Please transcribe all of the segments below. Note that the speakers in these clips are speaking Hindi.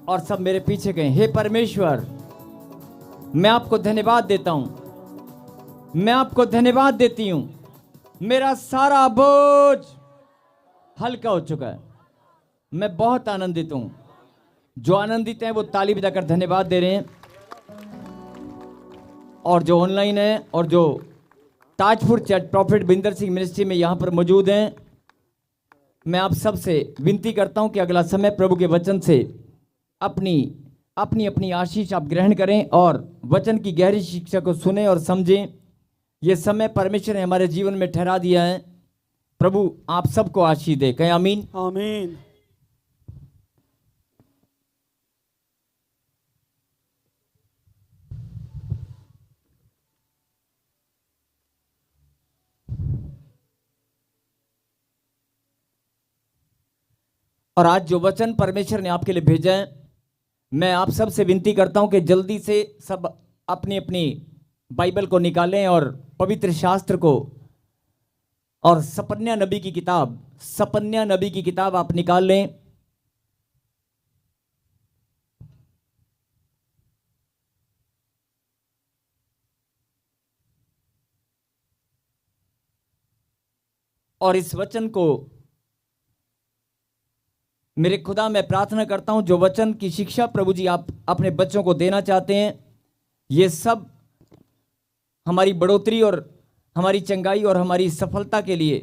और सब मेरे पीछे गए। हे परमेश्वर, मैं आपको धन्यवाद देता हूं, मैं आपको धन्यवाद देती हूं। मेरा सारा बोझ हल्का हो चुका है। मैं बहुत आनंदित हूं। जो आनंदित हैं वो ताली बजाकर धन्यवाद दे रहे हैं, और जो ऑनलाइन है और जो Tajpur church profit Binder Singh ministry में यहां पर मौजूद हैं, मैं आप सब से विनती करता हूं कि अगला समय प्रभु के वचन से अपनी अपनी अपनी आशीष आप ग्रहण करें और वचन की गहरी शिक्षा को सुने और समझें। यह समय परमेश्वर ने हमारे जीवन में ठहरा दिया है। प्रभु आप सबको आशीष दे। कहें आमीन। आमीन। और आज जो वचन परमेश्वर ने आपके लिए भेजा है, मैं आप सब से विनती करता हूं कि जल्दी से सब अपनी अपनी बाइबल को निकालें और पवित्र शास्त्र को और सपन्या नबी की किताब, सपन्या नबी की किताब आप निकाल लें। और इस वचन को मेरे खुदा मैं प्रार्थना करता हूं, जो वचन की शिक्षा प्रभु जी आप अपने बच्चों को देना चाहते हैं, ये सब हमारी बढ़ोतरी और हमारी चंगाई और हमारी सफलता के लिए,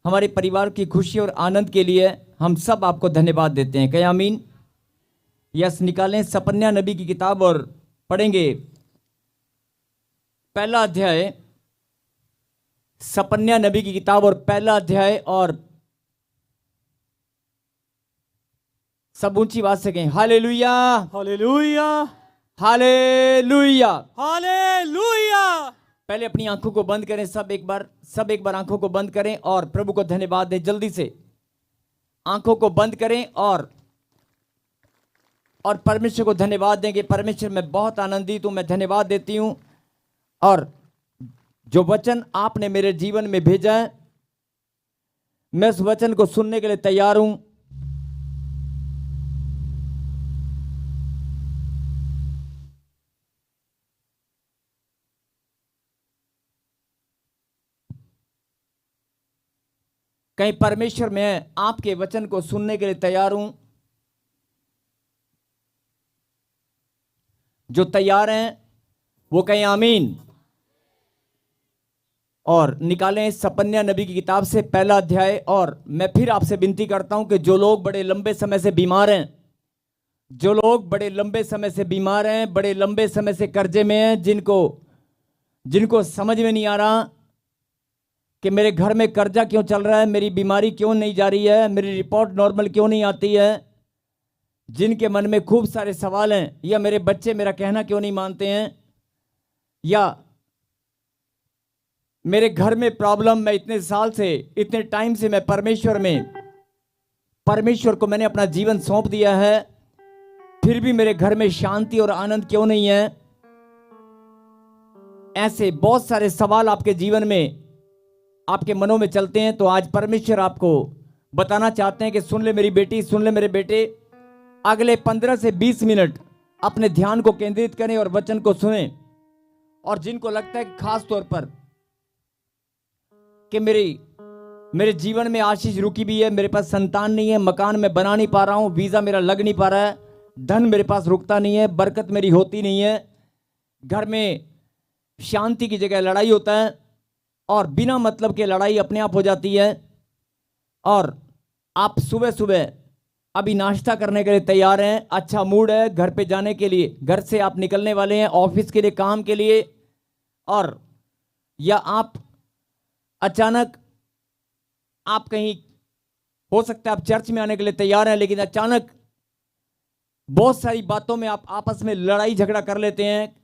हमारे परिवार की खुशी और आनंद के लिए हम सब आपको धन्यवाद देते हैं। क्या आमीन। यस, निकालें सपन्या नबी की किताब और पढ़ेंगे पहला अध्याय, सपन्या नबी की किताब और पहला अध्याय, और सब ऊंची आवाज से कहें हालेलुया, हालेलुया, हालेलुया, हालेलुया। पहले अपनी आंखों को बंद करें, सब एक बार आंखों को बंद करें और प्रभु को धन्यवाद दें। जल्दी से आंखों को बंद करें और परमेश्वर को धन्यवाद देंगे। परमेश्वर, मैं बहुत आनंदित हूं, मैं धन्यवाद देती हूं, और जो वचन आपने मेरे जीवन में भेजा है, मैं उस वचन को सुनने के लिए तैयार हूं। कहीं परमेश्वर, मैं आपके वचन को सुनने के लिए तैयार हूं। जो तैयार हैं वो कहें आमीन। और निकालें सपन्या नबी की किताब से पहला अध्याय। और मैं फिर आपसे विनती करता हूं कि जो लोग बड़े लंबे समय से बीमार हैं, जो लोग बड़े लंबे समय से बीमार हैं, बड़े लंबे समय से कर्जे में हैं, जिनको समझ में नहीं आ रहा कि मेरे घर में कर्जा क्यों चल रहा है, मेरी बीमारी क्यों नहीं जा रही है, मेरी रिपोर्ट नॉर्मल क्यों नहीं आती है, जिनके मन में खूब सारे सवाल हैं, या मेरे बच्चे मेरा कहना क्यों नहीं मानते हैं, या मेरे घर में प्रॉब्लम, मैं इतने साल से, इतने टाइम से मैं परमेश्वर को मैंने अपना जीवन सौंप दिया है, फिर भी मेरे घर में शांति और आनंद क्यों नहीं है। ऐसे बहुत सारे सवाल आपके जीवन में, आपके मनों में चलते हैं। तो आज परमेश्वर आपको बताना चाहते हैं कि सुन ले मेरी बेटी, सुन ले मेरे बेटे, अगले 15 से 20 मिनट अपने ध्यान को केंद्रित करें और वचन को सुनें। और जिनको लगता है कि खास तौर पर कि मेरे जीवन में आशीष रुकी भी है, मेरे पास संतान नहीं है, मकान में बना नहीं पा रहा हूं, वीजा मेरा लग नहीं पा रहा है, धन मेरे पास रुकता नहीं है, बरकत मेरी होती नहीं है, घर में शांति की जगह लड़ाई होता है, और बिना मतलब के लड़ाई अपने आप हो जाती है, और आप सुबह सुबह अभी नाश्ता करने के लिए तैयार हैं, अच्छा मूड है, घर पे जाने के लिए, घर से आप निकलने वाले हैं ऑफिस के लिए, काम के लिए, और या आप अचानक, आप कहीं, हो सकता है आप चर्च में आने के लिए तैयार हैं, लेकिन अचानक बहुत सारी बातों में आप आपस में लड़ाई झगड़ा कर लेते हैं,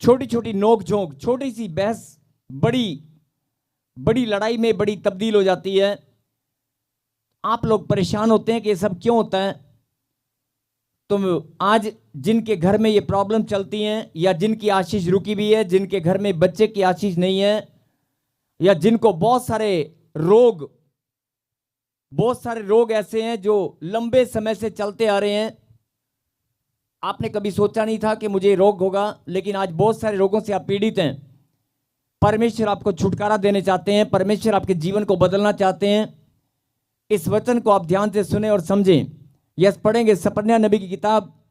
छोटी छोटी नोक झोंक, छोटी सी बहस बड़ी लड़ाई में बड़ी तब्दील हो जाती है। आप लोग परेशान होते हैं कि ये सब क्यों होता है। तो आज जिनके घर में ये प्रॉब्लम चलती हैं, या जिनकी आशीष रुकी हुई है, जिनके घर में बच्चे की आशीष नहीं है, या जिनको बहुत सारे रोग ऐसे हैं जो लंबे समय से चलते आ रहे हैं, आपने कभी सोचा नहीं था कि मुझे रोग होगा, लेकिन आज बहुत सारे रोगों से आप पीड़ित हैं। परमेश्वर आपको छुटकारा देने चाहते हैं, परमेश्वर आपके जीवन को बदलना चाहते हैं। इस वचन को आप ध्यान से सुने और समझें। यस, पढ़ेंगे सपन्या नबी की किताब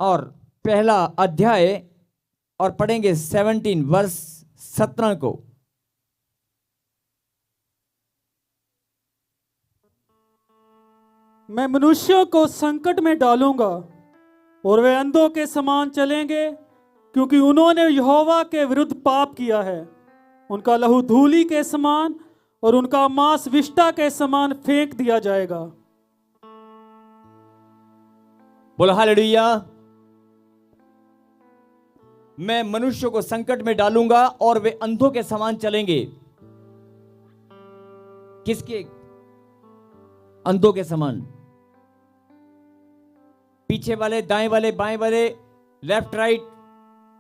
और पहला अध्याय और पढ़ेंगे 17 वर्ष 17 को। मैं मनुष्यों को संकट में डालूंगा और वे अंधों के समान चलेंगे, क्योंकि उन्होंने यहोवा के विरुद्ध पाप किया है। उनका लहू धूलि के समान और उनका मांस विष्ठा के समान फेंक दिया जाएगा। बोलो हालेलुया। मैं मनुष्यों को संकट में डालूंगा और वे अंधों के समान चलेंगे। किसके अंधों के समान? पीछे वाले, दाएं वाले, बाएं वाले, लेफ्ट राइट।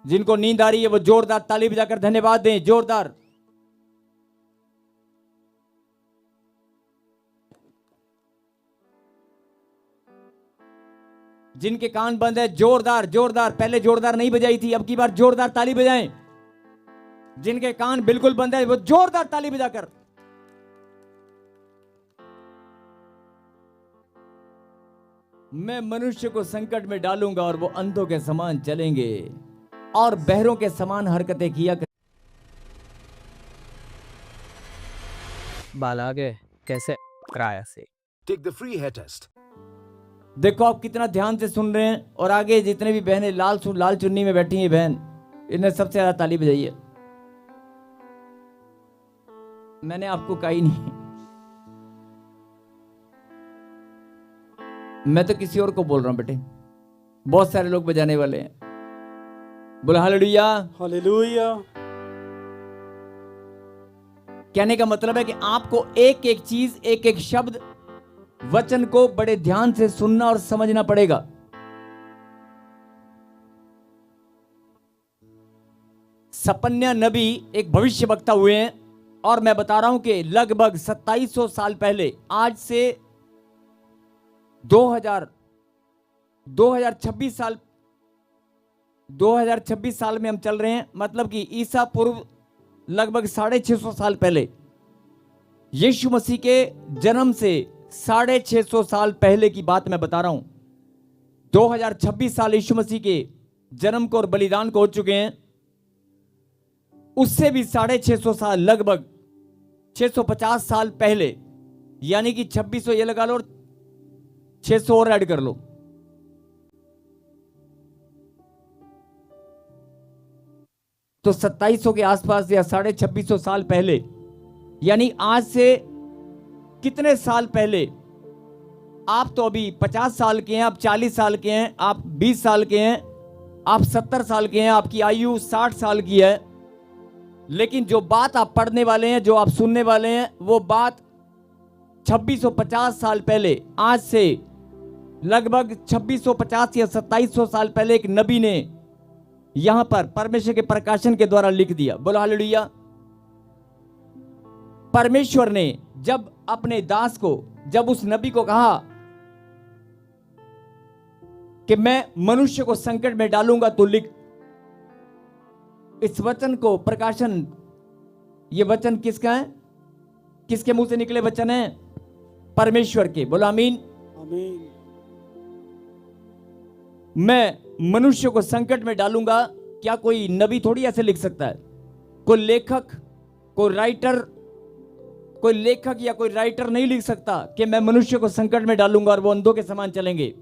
जिनको नींद आ रही है वो जोरदार ताली बजाकर धन्यवाद दें, जोरदार। जिनके कान बंद है जोरदार जोरदार, पहले जोरदार नहीं बजाई थी, अब की बार जोरदार ताली बजाएं। जिनके कान बिल्कुल बंद है वो जोरदार ताली बजाकर। मैं मनुष्य को संकट में डालूंगा और वो अंधों के समान चलेंगे और बहरों के समान हरकतें किया कर। बालागे कैसे कराया से Take the free hair test. देखो आप कितना ध्यान से सुन रहे हैं। और आगे जितने भी बहनें लाल चुन्नी में बैठी हैं बहन, इन्हें सबसे ज्यादा ताली बजाई है। मैंने आपको कहा ही नहीं, मैं तो किसी और को बोल रहा हूं बेटे। बहुत सारे लोग बजाने वाले हैं। बोलो हालेलुया। हालेलुया। कहने का मतलब है कि आपको एक एक चीज, एक एक शब्द, वचन को बड़े ध्यान से सुनना और समझना पड़ेगा। सपन्या नबी एक भविष्यवक्ता हुए हैं और मैं बता रहा हूं कि लगभग 2700 साल पहले, आज से 2026 साल में हम चल रहे हैं। मतलब कि ईसा पूर्व लगभग 650 साल पहले, यीशु मसीह के जन्म से 650 साल पहले की बात मैं बता रहा हूं। 2026 साल यीशु मसीह के जन्म को और बलिदान को हो चुके हैं। उससे भी 650 साल, लगभग 650 साल पहले, यानी कि 2600 ये लगा लो और 600 और ऐड कर लो। तो 2700 के आसपास या 2650 साल पहले, यानी आज से कितने साल पहले? आप तो अभी 50 साल के हैं, आप 40 साल के हैं, आप 20 साल के हैं, आप 70 साल के हैं, आपकी आयु 60 साल की है। लेकिन जो बात आप पढ़ने वाले हैं, जो आप सुनने वाले हैं, वो बात 2650 साल पहले, आज से लगभग 2650 या 2700 साल पहले एक नबी ने यहां पर परमेश्वर के प्रकाशन के द्वारा लिख दिया। बोलो हालेलुया। परमेश्वर ने जब अपने दास को, जब उस नबी को कहा कि मैं मनुष्य को संकट में डालूंगा, तो लिख। इस वचन को प्रकाशन, ये वचन किसका है? किसके मुंह से निकले वचन है? परमेश्वर के। बोलो आमीन। आमीन। मैं मनुष्य को संकट में डालूंगा। क्या कोई नबी थोड़ी ऐसे लिख सकता है? कोई लेखक, कोई राइटर, कोई लेखक या कोई राइटर नहीं लिख सकता कि मैं मनुष्य को संकट में डालूंगा और वो अंधों के समान चलेंगे।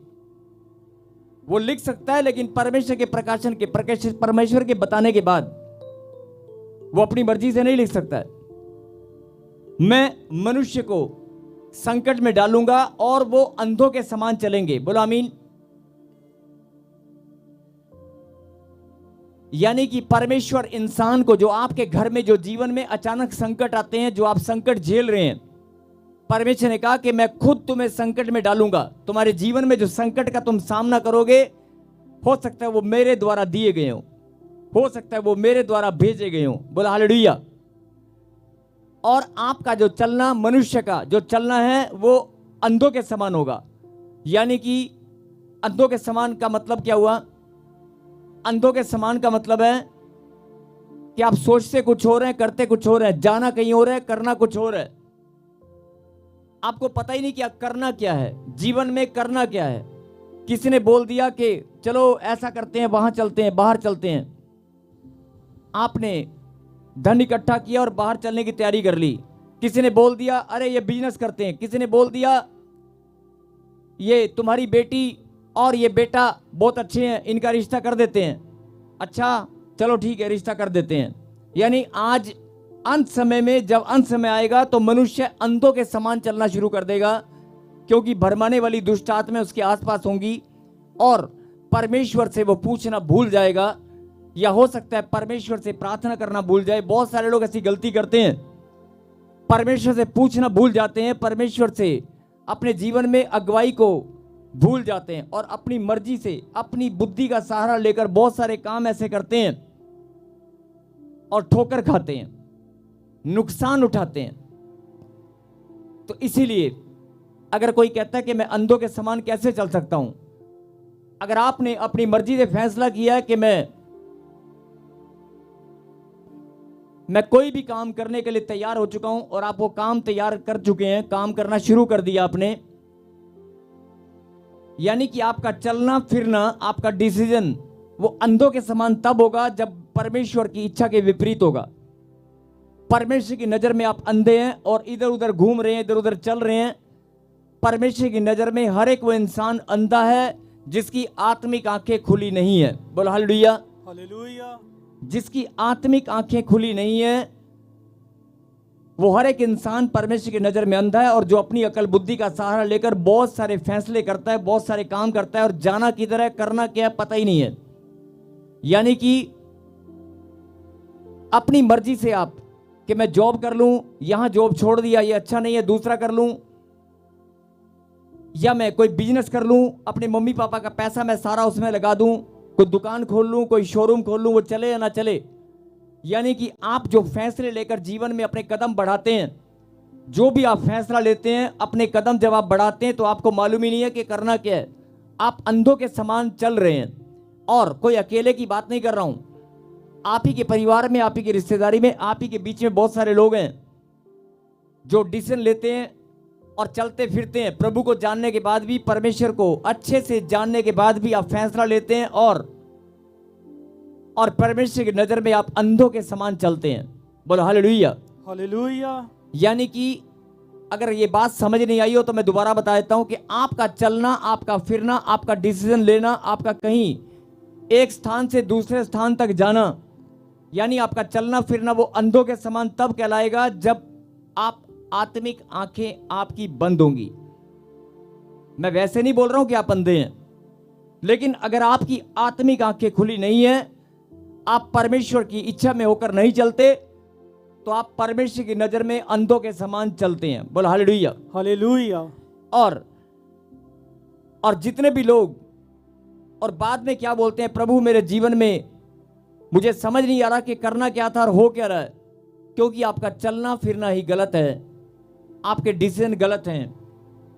वो लिख सकता है, लेकिन परमेश्वर के प्रकाशन के, परमेश्वर के बताने के बाद वो अपनी मर्जी से नहीं लिख सकता है। मैं मनुष्य को संकट में डालूंगा और वो अंधों के समान चलेंगे। बोलो आमीन। यानी कि परमेश्वर इंसान को, जो आपके घर में, जो जीवन में अचानक संकट आते हैं, जो आप संकट झेल रहे हैं, परमेश्वर ने कहा कि मैं खुद तुम्हें संकट में डालूंगा। तुम्हारे जीवन में जो संकट का तुम सामना करोगे, हो सकता है वो मेरे द्वारा दिए गए हो सकता है वो मेरे द्वारा भेजे गए हो। बोला हालेलुया। और आपका जो चलना, मनुष्य का जो चलना है, वो अंधों के समान होगा। यानी कि अंधों के समान का मतलब क्या हुआ? अंधों के समान का मतलब है कि आप सोचते कुछ और हैं, करते कुछ और हैं, जाना कहीं और है, करना कुछ और है। आपको पता ही नहीं क्या करना क्या है, जीवन में करना क्या है। किसी ने बोल दिया कि चलो ऐसा करते हैं, वहां चलते हैं, बाहर चलते हैं। आपने धन इकट्ठा किया और बाहर चलने की तैयारी कर ली। किसी ने बोल दिया अरे ये बिजनेस करते हैं। किसी ने बोल दिया ये तुम्हारी बेटी और ये बेटा बहुत अच्छे हैं, इनका रिश्ता कर देते हैं। अच्छा चलो ठीक है, रिश्ता कर देते हैं। यानी आज अंत समय में, जब अंत समय आएगा तो मनुष्य अंधों के समान चलना शुरू कर देगा, क्योंकि भरमाने वाली दुष्ट आत्माएं उसके आसपास होंगी और परमेश्वर से वो पूछना भूल जाएगा, या हो सकता है परमेश्वर से प्रार्थना करना भूल जाए। बहुत सारे लोग ऐसी गलती करते हैं, परमेश्वर से पूछना भूल जाते हैं, परमेश्वर से अपने जीवन में अगुवाई को भूल जाते हैं और अपनी मर्जी से, अपनी बुद्धि का सहारा लेकर बहुत सारे काम ऐसे करते हैं और ठोकर खाते हैं, नुकसान उठाते हैं। तो इसीलिए अगर कोई कहता है कि मैं अंधों के समान कैसे चल सकता हूं, अगर आपने अपनी मर्जी से फैसला किया है कि मैं कोई भी काम करने के लिए तैयार हो चुका हूं और आप वो काम तैयार कर चुके हैं, काम करना शुरू कर दिया आपने, यानी कि आपका चलना फिरना, आपका डिसीजन वो अंधों के समान तब होगा जब परमेश्वर की इच्छा के विपरीत होगा। परमेश्वर की नजर में आप अंधे हैं और इधर उधर घूम रहे हैं, इधर उधर चल रहे हैं। परमेश्वर की नजर में हर एक वो इंसान अंधा है जिसकी आत्मिक आंखें खुली नहीं है। बोलो हालेलुया। हालेलुया। जिसकी आत्मिक आंखें खुली नहीं है, वो हर एक इंसान परमेश्वर की नजर में अंधा है और जो अपनी अकल बुद्धि का सहारा लेकर बहुत सारे फैसले करता है, बहुत सारे काम करता है और जाना किधर है, करना क्या है, पता ही नहीं है। यानी कि अपनी मर्जी से आप कि मैं जॉब कर लूं, यहां जॉब छोड़ दिया, ये अच्छा नहीं है, दूसरा कर लूं, या मैं कोई बिजनेस कर लूं, अपने मम्मी पापा का पैसा मैं सारा उसमें लगा दूं, कोई दुकान खोल लूं, कोई शोरूम खोल लूं, वो चले या ना चले। यानी कि आप जो फैसले लेकर जीवन में अपने कदम बढ़ाते हैं, जो भी आप फैसला लेते हैं, अपने कदम जब आप बढ़ाते हैं तो आपको मालूम ही नहीं है कि करना क्या है। आप अंधों के समान चल रहे हैं। और कोई अकेले की बात नहीं कर रहा हूं, आप ही के परिवार में, आप ही की रिश्तेदारी में, आप ही के बीच में बहुत सारे लोग हैं जो डिसीजन लेते हैं और चलते फिरते हैं। प्रभु को जानने के बाद भी, परमेश्वर को अच्छे से जानने के बाद भी आप फैसला लेते हैं और परमेश्वर की नजर में आप अंधों के समान चलते हैं। बोलो हालेलुया। हालेलुया। यानी कि अगर ये बात समझ नहीं आई हो तो मैं दोबारा बता देता हूं कि आपका चलना, आपका फिरना, आपका डिसीजन लेना, आपका कहीं एक स्थान से दूसरे स्थान तक जाना, यानी आपका चलना फिरना वो अंधों के समान तब कहलाएगा जब आप आत्मिक आंखें आपकी बंद होंगी। मैं वैसे नहीं बोल रहा हूं कि आप अंधे हैं, लेकिन अगर आपकी आत्मिक आंखें खुली नहीं है, आप परमेश्वर की इच्छा में होकर नहीं चलते, तो आप परमेश्वर की नजर में अंधों के समान चलते हैं। बोलो हालेलुया। हालेलुया। और जितने भी लोग और बाद में क्या बोलते हैं, प्रभु मेरे जीवन में मुझे समझ नहीं आ रहा कि करना क्या था और हो क्या रहा है, क्योंकि आपका चलना फिरना ही गलत है, आपके डिसीजन गलत हैं,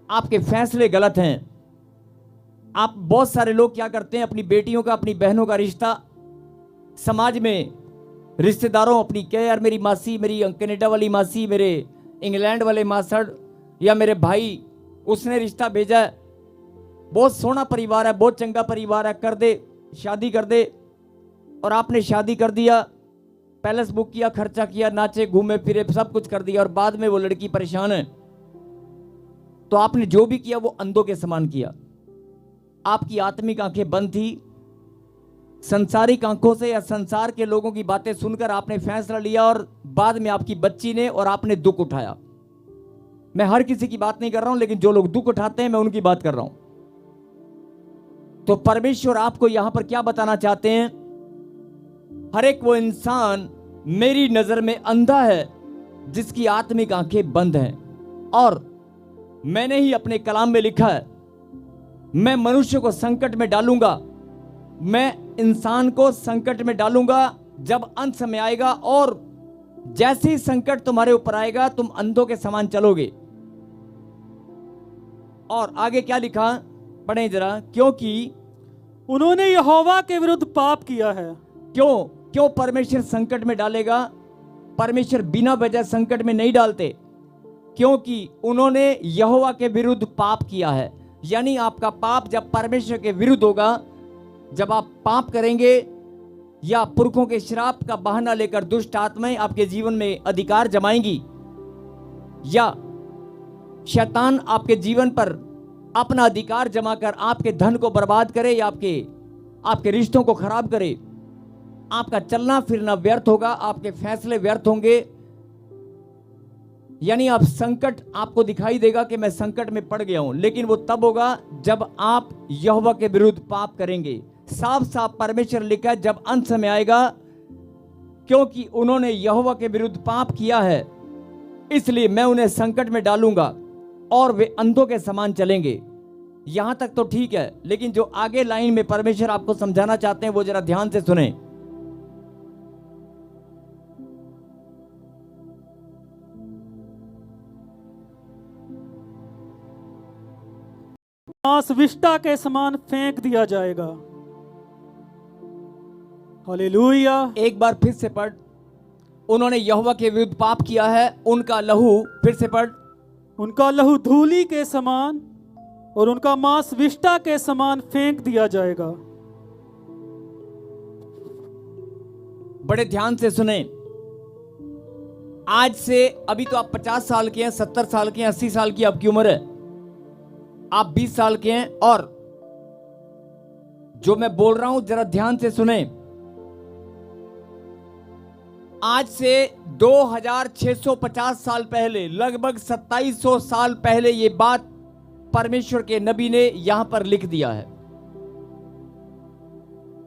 आपके फैसले गलत हैं। आप बहुत सारे लोग क्या करते हैं, अपनी बेटियों का, अपनी बहनों का रिश्ता समाज में, रिश्तेदारों, अपनी क्या यार, मेरी मासी, मेरी कनाडा वाली मासी, मेरे इंग्लैंड वाले मासड़, या मेरे भाई, उसने रिश्ता भेजा है, बहुत सोना परिवार है, बहुत चंगा परिवार है, कर दे, शादी कर दे। और आपने शादी कर दिया, पैलेस बुक किया, खर्चा किया, नाचे घूमे फिरे, सब कुछ कर दिया, और बाद में वो लड़की परेशान है। तो आपने जो भी किया वो अंधों के समान किया। आपकी आत्मिक आंखें बंद थी, संसारिक आंखों से या संसार के लोगों की बातें सुनकर आपने फैसला लिया और बाद में आपकी बच्ची ने और आपने दुख उठाया। मैं हर किसी की बात नहीं कर रहा हूं, लेकिन जो लोग दुख उठाते हैं मैं उनकी बात कर रहा हूं। तो परमेश्वर आपको यहां पर क्या बताना चाहते हैं, हर एक वो इंसान मेरी नजर में अंधा है जिसकी आत्मिक आंखें बंद हैं। और मैंने ही अपने कलाम में लिखा है, मैं मनुष्य को संकट में डालूंगा, मैं इंसान को संकट में डालूंगा जब अंत समय आएगा, और जैसे ही संकट तुम्हारे ऊपर आएगा तुम अंधों के समान चलोगे। और आगे क्या लिखा, पढ़ें जरा, क्योंकि उन्होंने यहोवा के विरुद्ध पाप किया है। क्यों क्यों परमेश्वर संकट में डालेगा? परमेश्वर बिना वजह संकट में नहीं डालते, क्योंकि उन्होंने यहोवा के विरुद्ध पाप किया है। यानी आपका पाप जब परमेश्वर के विरुद्ध होगा, जब आप पाप करेंगे या पुरखों के श्राप का बहाना लेकर दुष्ट आत्माएं आपके जीवन में अधिकार जमाएंगी, या शैतान आपके जीवन पर अपना अधिकार जमाकर आपके धन को बर्बाद करे या आपके रिश्तों को खराब करे, आपका चलना फिरना व्यर्थ होगा, आपके फैसले व्यर्थ होंगे। यानी आप संकट, आपको दिखाई देगा कि मैं संकट में पड़ गया हूं, लेकिन वो तब होगा जब आप यहोवा के विरुद्ध पाप करेंगे। साफ साफ परमेश्वर लिखा है, जब अंत समय आएगा, क्योंकि उन्होंने यहोवा के विरुद्ध पाप किया है, इसलिए मैं उन्हें संकट में डालूंगा और वे अंधों के समान चलेंगे। यहां तक तो ठीक है, लेकिन जो आगे लाइन में परमेश्वर आपको समझाना चाहते हैं वो जरा ध्यान से सुने। मांस विष्टा के समान फेंक दिया जाएगा। हालेलुया। एक बार फिर से पढ़, उन्होंने यहोवा के विरुद्ध पाप किया है, उनका लहू, फिर से पढ़, उनका लहू धूली के समान और उनका मांस विष्टा के समान फेंक दिया जाएगा। बड़े ध्यान से सुने। आज से, अभी तो आप 50 साल के हैं, 70 साल के हैं, 80 साल की आपकी उम्र है, आप 20 साल के हैं, और जो मैं बोल रहा हूं जरा ध्यान से सुने। आज से 2650 साल पहले, लगभग 2700 साल पहले ये बात परमेश्वर के नबी ने यहां पर लिख दिया है।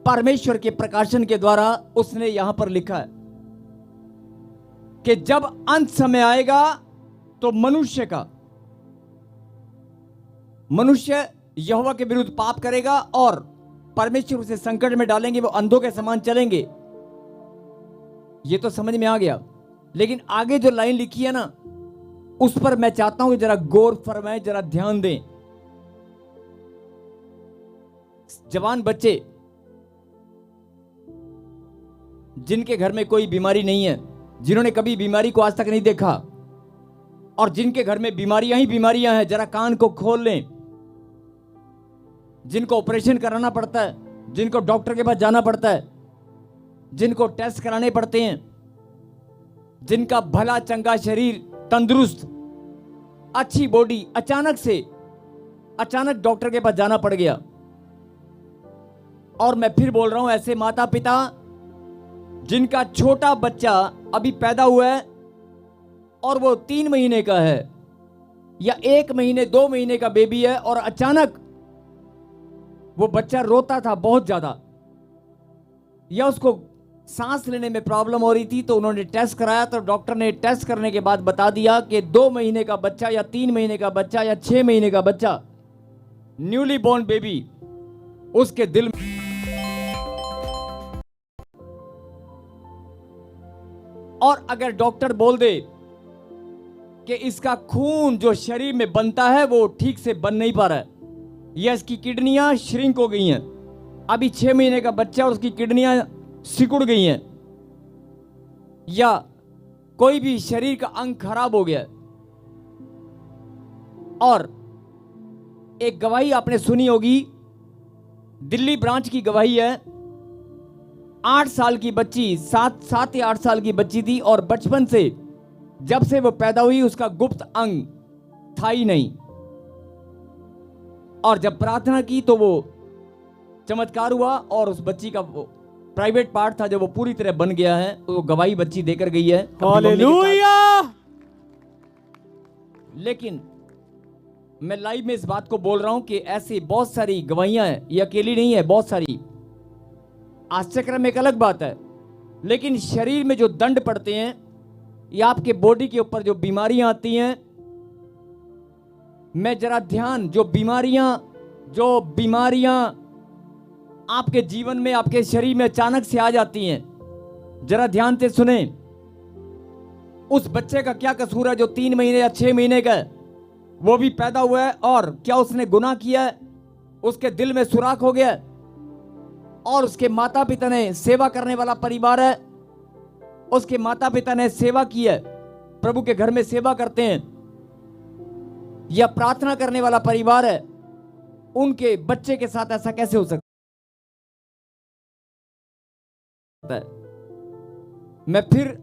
परमेश्वर के प्रकाशन के द्वारा उसने यहां पर लिखा है कि जब अंत समय आएगा तो मनुष्य यहोवा के विरुद्ध पाप करेगा और परमेश्वर उसे संकट में डालेंगे, वो अंधों के समान चलेंगे। ये तो समझ में आ गया, लेकिन आगे जो लाइन लिखी है ना, उस पर मैं चाहता हूं कि जरा गौर फरमाएं, जरा ध्यान दें। जवान बच्चे जिनके घर में कोई बीमारी नहीं है, जिन्होंने कभी बीमारी को आज तक नहीं देखा, और जिनके घर में बीमारियां ही बीमारियां हैं, जरा कान को खोल लें। जिनको ऑपरेशन कराना पड़ता है, जिनको डॉक्टर के पास जाना पड़ता है, जिनको टेस्ट कराने पड़ते हैं, जिनका भला चंगा शरीर, तंदुरुस्त अच्छी बॉडी, अचानक डॉक्टर के पास जाना पड़ गया। और मैं फिर बोल रहा हूं, ऐसे माता पिता जिनका छोटा बच्चा अभी पैदा हुआ है और वो 3 महीने का है या 1 महीने 2 महीने का बेबी है, और अचानक वो बच्चा रोता था बहुत ज्यादा, या उसको सांस लेने में प्रॉब्लम हो रही थी, तो उन्होंने टेस्ट कराया, तो डॉक्टर ने टेस्ट करने के बाद बता दिया कि 2 महीने का बच्चा या 3 महीने का बच्चा या 6 महीने का बच्चा, न्यूली बोर्न बेबी, उसके दिल में और अगर डॉक्टर बोल दे कि इसका खून जो शरीर में बनता है वो ठीक से बन नहीं पा रहा है, या इसकी किडनियां श्रिंक हो गई हैं, अभी 6 महीने का बच्चा और उसकी किडनियां सिकुड़ गई हैं, या कोई भी शरीर का अंग खराब हो गया, और एक गवाही आपने सुनी होगी, दिल्ली ब्रांच की गवाही है, 8 साल की बच्ची, 7 या 8 साल की बच्ची थी, और बचपन से जब से वो पैदा हुई उसका गुप्त अंग था ही नहीं, और जब प्रार्थना की तो वो चमत्कार हुआ और उस बच्ची का वो प्राइवेट पार्ट था जो वो पूरी तरह बन गया है। तो वो गवाही बच्ची देकर गई है। हालेलुया। लेकिन मैं लाइव में इस बात को बोल रहा हूं कि ऐसी बहुत सारी गवाहियां हैं, ये अकेली नहीं है, बहुत सारी। आश्चर्य एक अलग बात है, लेकिन शरीर में जो दंड पड़ते हैं या आपके बॉडी के ऊपर जो बीमारियां आती हैं, मैं जरा ध्यान, जो बीमारियां आपके जीवन में, आपके शरीर में अचानक से आ जाती हैं, जरा ध्यान से सुने। उस बच्चे का क्या कसूर है जो 3 महीने या 6 महीने का है, वो भी पैदा हुआ है, और क्या उसने गुनाह किया है? उसके दिल में सुराख हो गया और उसके माता पिता ने सेवा करने वाला परिवार है, उसके माता पिता ने सेवा की है, प्रभु के घर में सेवा करते हैं या प्रार्थना करने वाला परिवार है, उनके बच्चे के साथ ऐसा कैसे हो सकता है? मैं फिर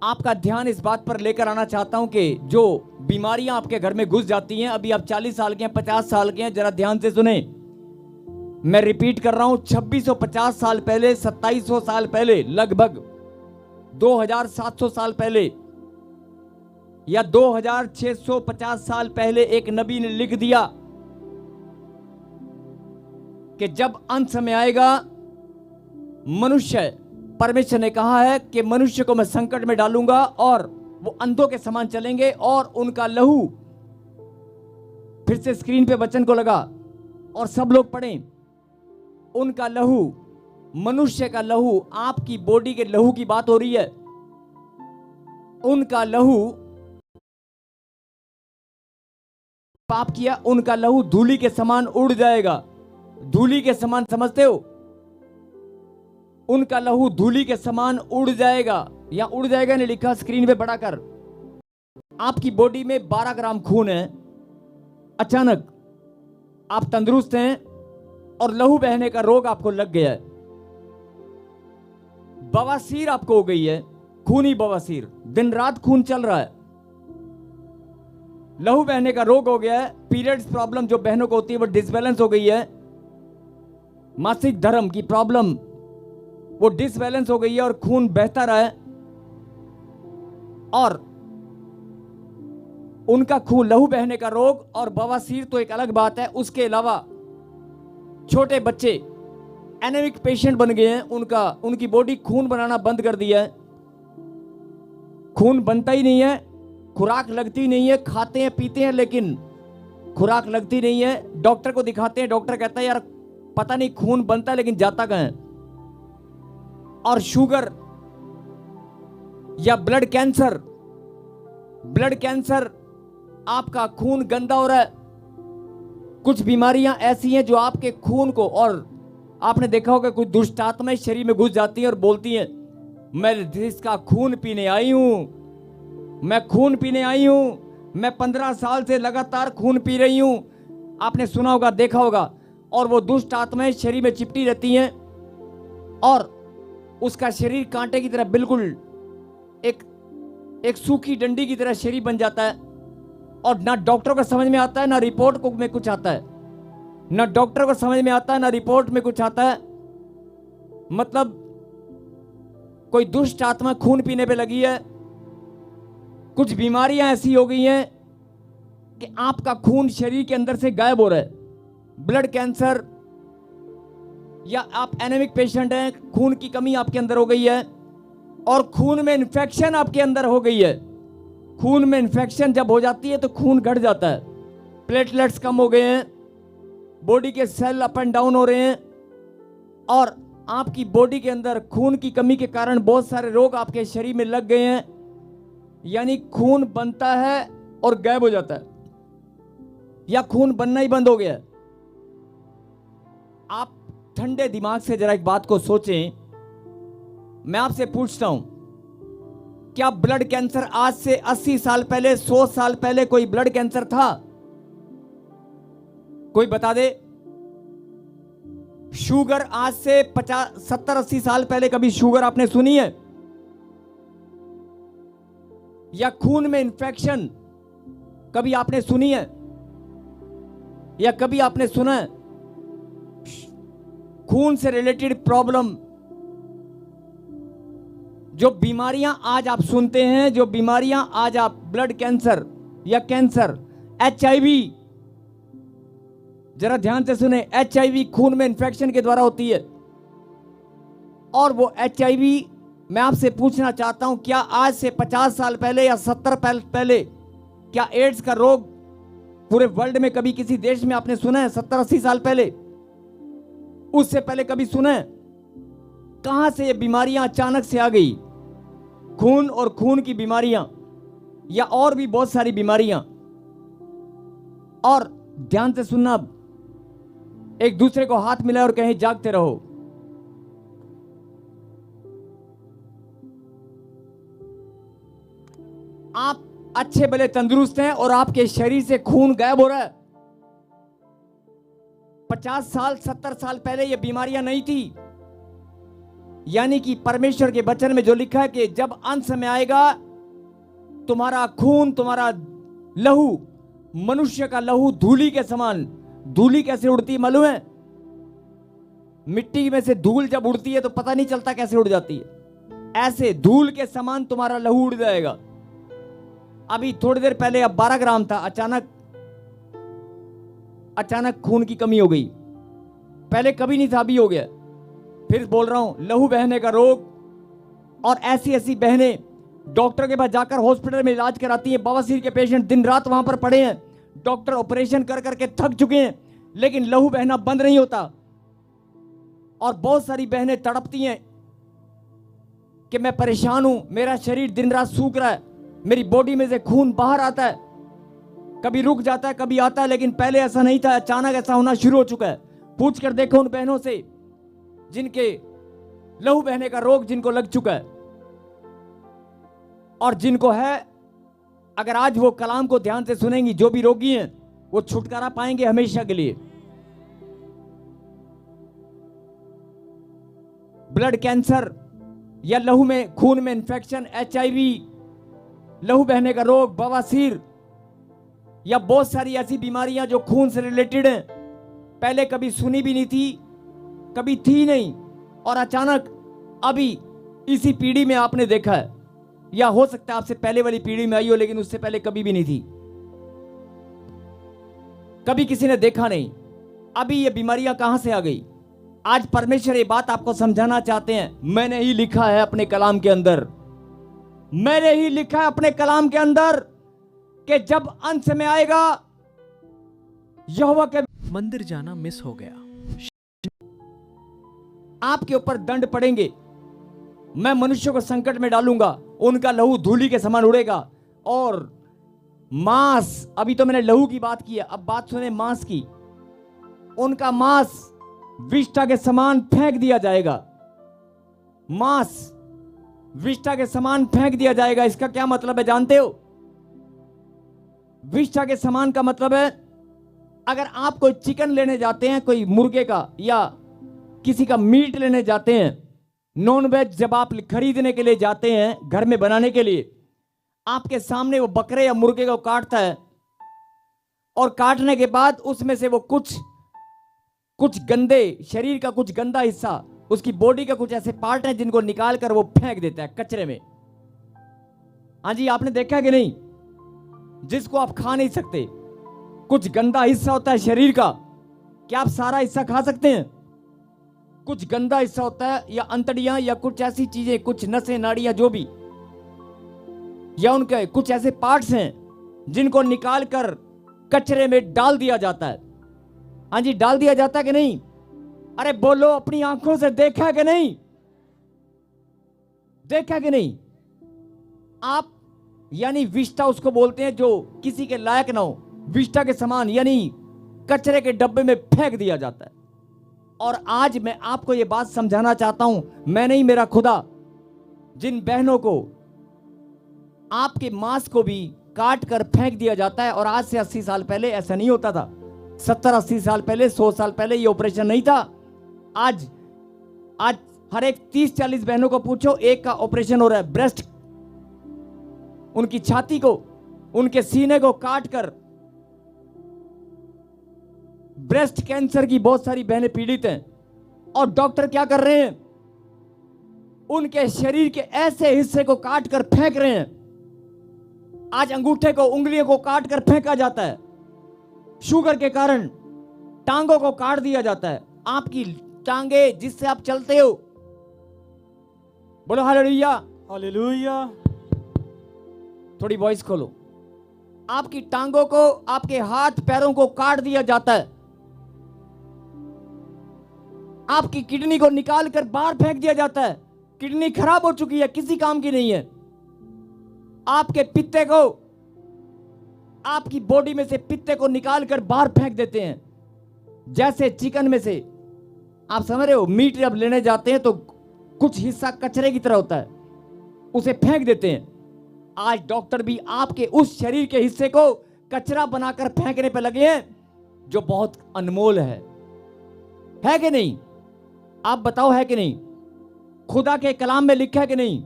आपका ध्यान इस बात पर लेकर आना चाहता हूं कि जो बीमारियां आपके घर में घुस जाती हैं, अभी आप 40 साल के हैं, 50 साल के हैं, जरा ध्यान से सुने। मैं रिपीट कर रहा हूं, 2650 साल पहले, 2700 साल पहले, लगभग 2700 साल पहले या 2650 साल पहले एक नबी ने लिख दिया कि जब अंत समय आएगा, मनुष्य, परमेश्वर ने कहा है कि मनुष्य को मैं संकट में डालूंगा और वो अंधों के समान चलेंगे और उनका लहू, फिर से स्क्रीन पे वचन को लगा और सब लोग पढ़ें, उनका लहू, मनुष्य का लहू, आपकी बॉडी के लहू की बात हो रही है, उनका लहू, पाप किया, उनका लहू धूली के समान उड़ जाएगा। धूली के समान समझते हो? उनका लहू धूली के समान उड़ जाएगा, या उड़ जाएगा नहीं लिखा स्क्रीन पे बड़ा कर। आपकी बॉडी में 12 ग्राम खून है, अचानक आप तंदुरुस्त हैं और लहू बहने का रोग आपको लग गया है, बवासीर आपको हो गई है, खूनी बवासीर, दिन रात खून चल रहा है, लहू बहने का रोग हो गया है, पीरियड्स प्रॉब्लम जो बहनों को होती है वो डिसबैलेंस हो गई है, मासिक धर्म की प्रॉब्लम वो डिसबैलेंस हो गई है और खून बहता रहा है, और उनका खून, लहू बहने का रोग और बवासीर तो एक अलग बात है, उसके अलावा छोटे बच्चे एनीमिक पेशेंट बन गए हैं, उनकी बॉडी खून बनाना बंद कर दिया है, खून बनता ही नहीं है, खुराक लगती नहीं है, खाते हैं पीते हैं लेकिन खुराक लगती नहीं है, डॉक्टर को दिखाते हैं, डॉक्टर कहता है यार पता नहीं खून बनता है लेकिन जाता कहां है। और शुगर या ब्लड कैंसर, आपका खून गंदा हो रहा है, कुछ बीमारियां ऐसी हैं जो आपके खून को, और आपने देखा होगा कुछ दुष्ट आत्माएं शरीर में घुस जाती हैं और बोलती हैं मैं इसका खून पीने आई हूं, मैं खून पीने आई हूं, मैं 15 साल से लगातार खून पी रही हूं। आपने सुना होगा, देखा होगा, और वो दुष्ट आत्माएं शरीर में चिपटी रहती हैं और उसका शरीर कांटे की तरह बिल्कुल एक सूखी डंडी की तरह शरीर बन जाता है, और ना डॉक्टर को समझ में आता है, ना रिपोर्ट को में कुछ आता है, ना डॉक्टर को समझ में आता है, ना रिपोर्ट में कुछ आता है। मतलब कोई दुष्ट आत्मा खून पीने पे लगी है। कुछ बीमारियां ऐसी हो गई हैं कि आपका खून शरीर के अंदर से गायब हो रहा है, ब्लड कैंसर, या आप एनीमिक पेशेंट हैं, खून की कमी आपके अंदर हो गई है और खून में इन्फेक्शन आपके अंदर हो गई है। खून में इन्फेक्शन जब हो जाती है तो खून घट जाता है, प्लेटलेट्स कम हो गए हैं, बॉडी के सेल अप एंड डाउन हो रहे हैं, और आपकी बॉडी के अंदर खून की कमी के कारण बहुत सारे रोग आपके शरीर में लग गए हैं। यानी खून बनता है और गायब हो जाता है, या खून बनना ही बंद हो गया है। आप ठंडे दिमाग से जरा एक बात को सोचें। मैं आपसे पूछता हूं, क्या ब्लड कैंसर आज से 80 साल पहले, 100 साल पहले कोई ब्लड कैंसर था? कोई बता दे। शुगर आज से 50, 70, 80 साल पहले कभी शुगर आपने सुनी है? या खून में इंफेक्शन कभी आपने सुनी है? या कभी आपने सुना है खून से रिलेटेड प्रॉब्लम? जो बीमारियां आज आप सुनते हैं, जो बीमारियां आज आप, ब्लड कैंसर या कैंसर, HIV, जरा ध्यान से सुने, HIV खून में इंफेक्शन के द्वारा होती है। और वो HIV, मैं आपसे पूछना चाहता हूं, क्या आज से 50 साल पहले या 70 पहले क्या एड्स का रोग पूरे वर्ल्ड में कभी किसी देश में आपने सुना है? 70-80 साल पहले, उससे पहले कभी सुना है? कहां से ये बीमारियां अचानक से आ गई? खून और खून की बीमारियां, या और भी बहुत सारी बीमारियां। और ध्यान से सुनना, एक दूसरे को हाथ मिलाए और कहें जागते रहो। आप अच्छे भले तंदुरुस्त हैं और आपके शरीर से खून गायब हो रहा है। 50 साल 70 साल पहले ये बीमारियां नहीं थी। यानी कि परमेश्वर के वचन में जो लिखा है कि जब अंत समय आएगा, तुम्हारा खून, तुम्हारा लहू, मनुष्य का लहू धूली के समान। धूली कैसे उड़ती है मालूम है? मिट्टी में से धूल जब उड़ती है तो पता नहीं चलता कैसे उड़ जाती है। ऐसे धूल के समान तुम्हारा लहू उड़ जाएगा। अभी थोड़ी देर पहले अब 12 ग्राम था, अचानक खून की कमी हो गई। पहले कभी नहीं था, अभी हो गया। फिर बोल रहा हूं, लहू बहने का रोग। और ऐसी ऐसी बहनें डॉक्टर के पास जाकर हॉस्पिटल में इलाज कराती हैं। बवासीर के पेशेंट दिन रात वहां पर पड़े हैं। डॉक्टर ऑपरेशन कर करके थक चुके हैं, लेकिन लहू बहना बंद नहीं होता। और बहुत सारी बहनें तड़पती हैं कि मैं परेशान हूं, मेरा शरीर दिन रात सूख रहा है, मेरी बॉडी में से खून बाहर आता है, कभी रुक जाता है कभी आता है, लेकिन पहले ऐसा नहीं था, अचानक ऐसा होना शुरू हो चुका है। पूछ कर देखो उन बहनों से जिनके लहू बहने का रोग जिनको लग चुका है और जिनको है। अगर आज वो कलाम को ध्यान से सुनेंगी, जो भी रोगी हैं वो छुटकारा पाएंगे हमेशा के लिए। ब्लड कैंसर या लहू में खून में इंफेक्शन, HIV, लहू बहने का रोग, बवासीर या बहुत सारी ऐसी बीमारियां जो खून से रिलेटेड हैं, पहले कभी सुनी भी नहीं थी, कभी थी नहीं, और अचानक अभी इसी पीढ़ी में आपने देखा है। या हो सकता है आपसे पहले वाली पीढ़ी में आई हो, लेकिन उससे पहले कभी भी नहीं थी, कभी किसी ने देखा नहीं। अभी ये बीमारियां कहां से आ गई? आज परमेश्वर ये बात आपको समझाना चाहते हैं। मैंने ही लिखा है अपने कलाम के अंदर, मैंने ही लिखा है अपने कलाम के अंदर कि जब अंत समय आएगा, यहोवा के मंदिर जाना मिस हो गया। आपके ऊपर दंड पड़ेंगे। मैं मनुष्य को संकट में डालूंगा, उनका लहू धूली के समान उड़ेगा। और मांस, अभी तो मैंने लहू की बात की है, अब बात सुने मांस की। उनका मांस विष्ठा के समान फेंक दिया जाएगा। मांस विष्ठा के समान फेंक दिया जाएगा। इसका क्या मतलब है जानते हो? विष्ठा के समान का मतलब है, अगर आप कोई चिकन लेने जाते हैं, कोई मुर्गे का या किसी का मीट लेने जाते हैं, नॉन वेज जब आप खरीदने के लिए जाते हैं घर में बनाने के लिए, आपके सामने वो बकरे या मुर्गे को काटता है और काटने के बाद उसमें से वो कुछ गंदे, शरीर का कुछ गंदा हिस्सा, उसकी बॉडी का कुछ ऐसे पार्ट हैं जिनको निकाल कर वो फेंक देता है कचरे में। हाँ जी, आपने देखा कि नहीं? जिसको आप खा नहीं सकते, कुछ गंदा हिस्सा होता है शरीर का। क्या आप सारा हिस्सा खा सकते हैं? कुछ गंदा हिस्सा होता है, या अंतड़ियां या कुछ ऐसी चीजें, कुछ नसें नाड़ियां जो भी, या उनके कुछ ऐसे पार्ट्स हैं जिनको निकाल कर कचरे में डाल दिया जाता है। हाँ जी, डाल दिया जाता है कि नहीं? अरे बोलो, अपनी आंखों से देखा कि नहीं? देखा कि नहीं? आप यानी विष्ठा उसको बोलते हैं जो किसी के लायक ना हो, विष्ठा के समान, यानी कचरे के डब्बे में फेंक दिया जाता है। और आज मैं आपको यह बात समझाना चाहता हूं, मैं नहीं, मेरा खुदा, जिन बहनों को आपके मांस को भी काट कर फेंक दिया जाता है। और आज से 80 साल पहले ऐसा नहीं होता था। 70-80 साल पहले, 100 साल पहले ये ऑपरेशन नहीं था। आज हर एक 30-40 बहनों को पूछो, एक का ऑपरेशन हो रहा है। ब्रेस्ट, उनकी छाती को, उनके सीने को काट कर। ब्रेस्ट कैंसर की बहुत सारी बहनें पीड़ित हैं, और डॉक्टर क्या कर रहे हैं? उनके शरीर के ऐसे हिस्से को काट कर फेंक रहे हैं। आज अंगूठे को, उंगलियों को काट कर फेंका जाता है। शुगर के कारण टांगों को काट दिया जाता है। आपकी टांगे जिससे आप चलते हो, बोलो हालेलुया, हालेलुया। थोड़ी वॉइस खोलो। आपकी टांगों को, आपके हाथ पैरों को काट दिया जाता है। आपकी किडनी को निकाल कर बाहर फेंक दिया जाता है। किडनी खराब हो चुकी है, किसी काम की नहीं है। आपके पित्ते को, आपकी बॉडी में से पित्ते को निकाल कर बाहर फेंक देते हैं। जैसे चिकन में से आप समझ रहे हो, मीट जब लेने जाते हैं तो कुछ हिस्सा कचरे की तरह होता है, उसे फेंक देते हैं। आज डॉक्टर भी आपके उस शरीर के हिस्से को कचरा बनाकर फेंकने पर लगे हैं जो बहुत अनमोल है कि नहीं? आप बताओ, है कि नहीं? खुदा के कलाम में लिखा है कि नहीं?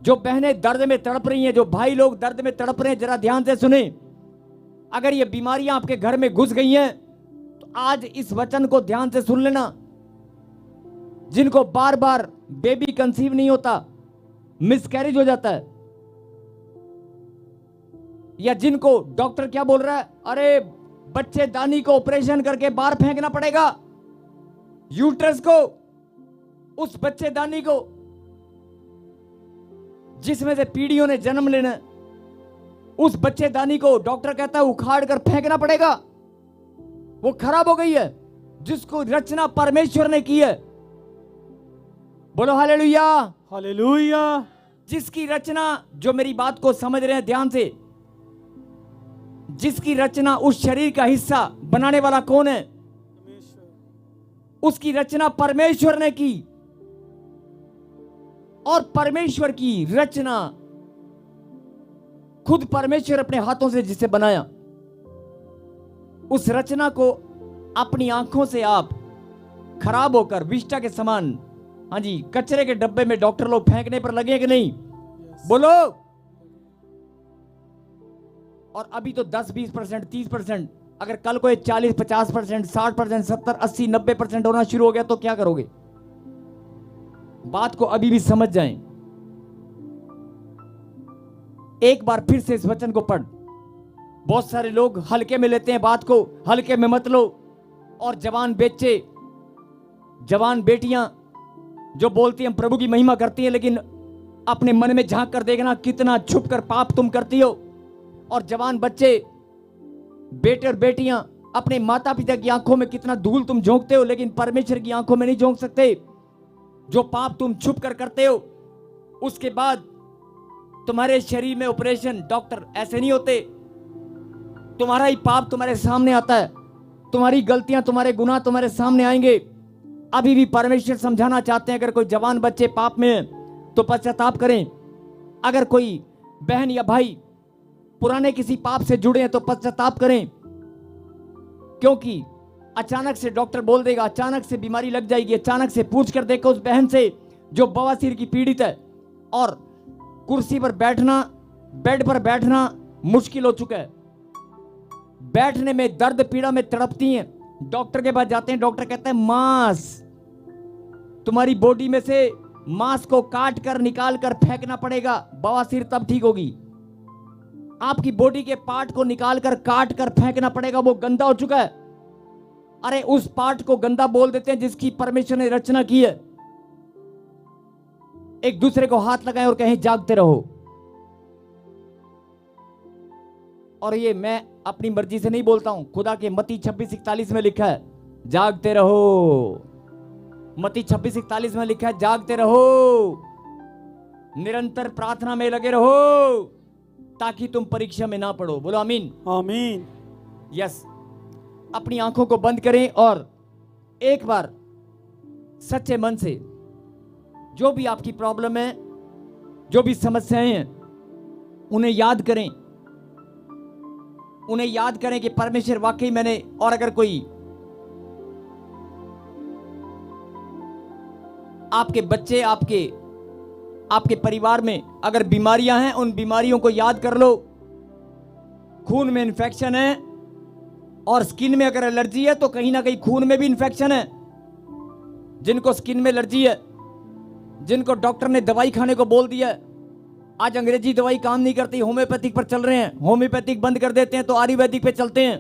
जो बहनें दर्द में तड़प रही हैं, जो भाई लोग दर्द में तड़प रहे हैं, जरा ध्यान से सुने। अगर ये बीमारियां आपके घर में घुस गई हैं तो आज इस वचन को ध्यान से सुन लेना। जिनको बार बार बेबी कंसीव नहीं होता, मिसकैरेज हो जाता है, या जिनको डॉक्टर क्या बोल रहा है, अरे बच्चेदानी को ऑपरेशन करके बाहर फेंकना पड़ेगा, यूट्रस को, उस बच्चेदानी को जिसमें से पीढ़ियों ने जन्म लेना, उस बच्चेदानी को डॉक्टर कहता है उखाड़ कर फेंकना पड़ेगा, वो खराब हो गई है, जिसको रचना परमेश्वर ने की है। बोलो हालेलुया। हालेलुया। जिसकी रचना, जो मेरी बात को समझ रहे हैं ध्यान से, जिसकी रचना, उस शरीर का हिस्सा बनाने वाला कौन है? उसकी रचना परमेश्वर ने की। और परमेश्वर की रचना खुद परमेश्वर अपने हाथों से जिसे बनाया, उस रचना को अपनी आंखों से आप खराब होकर विष्टा के समान, हाँ जी, कचरे के डब्बे में डॉक्टर लोग फेंकने पर लगे कि नहीं? बोलो। और अभी तो 10, 20%, 30%, अगर कल को 40, 50%, 60%, 70, 80, 90% होना शुरू हो गया तो क्या करोगे? बात को अभी भी समझ जाएं। एक बार फिर से इस वचन को पढ़। बहुत सारे लोग हल्के में लेते हैं बात को, हल्के में मत लो। और जवान बच्चे, जवान बेटियां जो बोलती हैं हम प्रभु की महिमा करती हैं, लेकिन अपने मन में झांक कर देखना कितना छुप कर पाप तुम करती हो। और जवान बच्चे, बेटे और बेटियां, अपने माता पिता की आंखों में कितना धूल तुम झोंकते हो, लेकिन परमेश्वर की आंखों में नहीं झोंक सकते। जो पाप तुम छुप कर करते हो, उसके बाद तुम्हारे शरीर में ऑपरेशन, डॉक्टर ऐसे नहीं होते। तुम्हारा ही पाप तुम्हारे सामने आता है, तुम्हारी गलतियां, तुम्हारे गुनाह तुम्हारे सामने आएंगे। अभी भी परमेश्वर समझाना चाहते हैं, अगर कोई जवान बच्चे पाप में है तो पश्चाताप करें। अगर कोई बहन या भाई पुराने किसी पाप से जुड़े हैं तो पश्चाताप करें, क्योंकि अचानक से डॉक्टर बोल देगा, अचानक से बीमारी लग जाएगी। अचानक से पूछ कर देखो उस बहन से जो बवासीर की पीड़ित है और कुर्सी पर बैठना, बेड पर बैठना मुश्किल हो चुका है, बैठने में दर्द पीड़ा में तड़पती हैं। डॉक्टर के पास जाते हैं, डॉक्टर कहता है मांस, तुम्हारी बॉडी में से मांस को काट कर निकाल कर फेंकना पड़ेगा, बवासीर तब ठीक होगी। आपकी बॉडी के पार्ट को निकाल कर काट कर फेंकना पड़ेगा, वो गंदा हो चुका है। अरे उस पार्ट को गंदा बोल देते हैं जिसकी परमेश्वर ने रचना की है। एक दूसरे को हाथ लगाएं और कहें जागते रहो। और ये मैं अपनी मर्जी से नहीं बोलता हूं, खुदा के मत्ती 26:41 में लिखा है जागते रहो। मत्ती 26:41 में लिखा है जागते रहो, निरंतर प्रार्थना में लगे रहो, ताकि तुम परीक्षा में ना पड़ो। बोलो आमीन। आमीन। यस। अपनी आंखों को बंद करें और एक बार सच्चे मन से जो भी आपकी प्रॉब्लम है, जो भी समस्याएं हैं, उन्हें याद करें। उन्हें याद करें कि परमेश्वर वाकई मैंने, और अगर कोई आपके बच्चे, आपके परिवार में अगर बीमारियां हैं, उन बीमारियों को याद कर लो। खून में इन्फेक्शन है और स्किन में अगर एलर्जी है तो कहीं ना कहीं खून में भी इन्फेक्शन है। जिनको स्किन में एलर्जी है, जिनको डॉक्टर ने दवाई खाने को बोल दिया है, आज अंग्रेजी दवाई काम नहीं करती, होम्योपैथिक पर चल रहे हैं, होम्योपैथिक बंद कर देते हैं तो आयुर्वेदिक पे चलते हैं।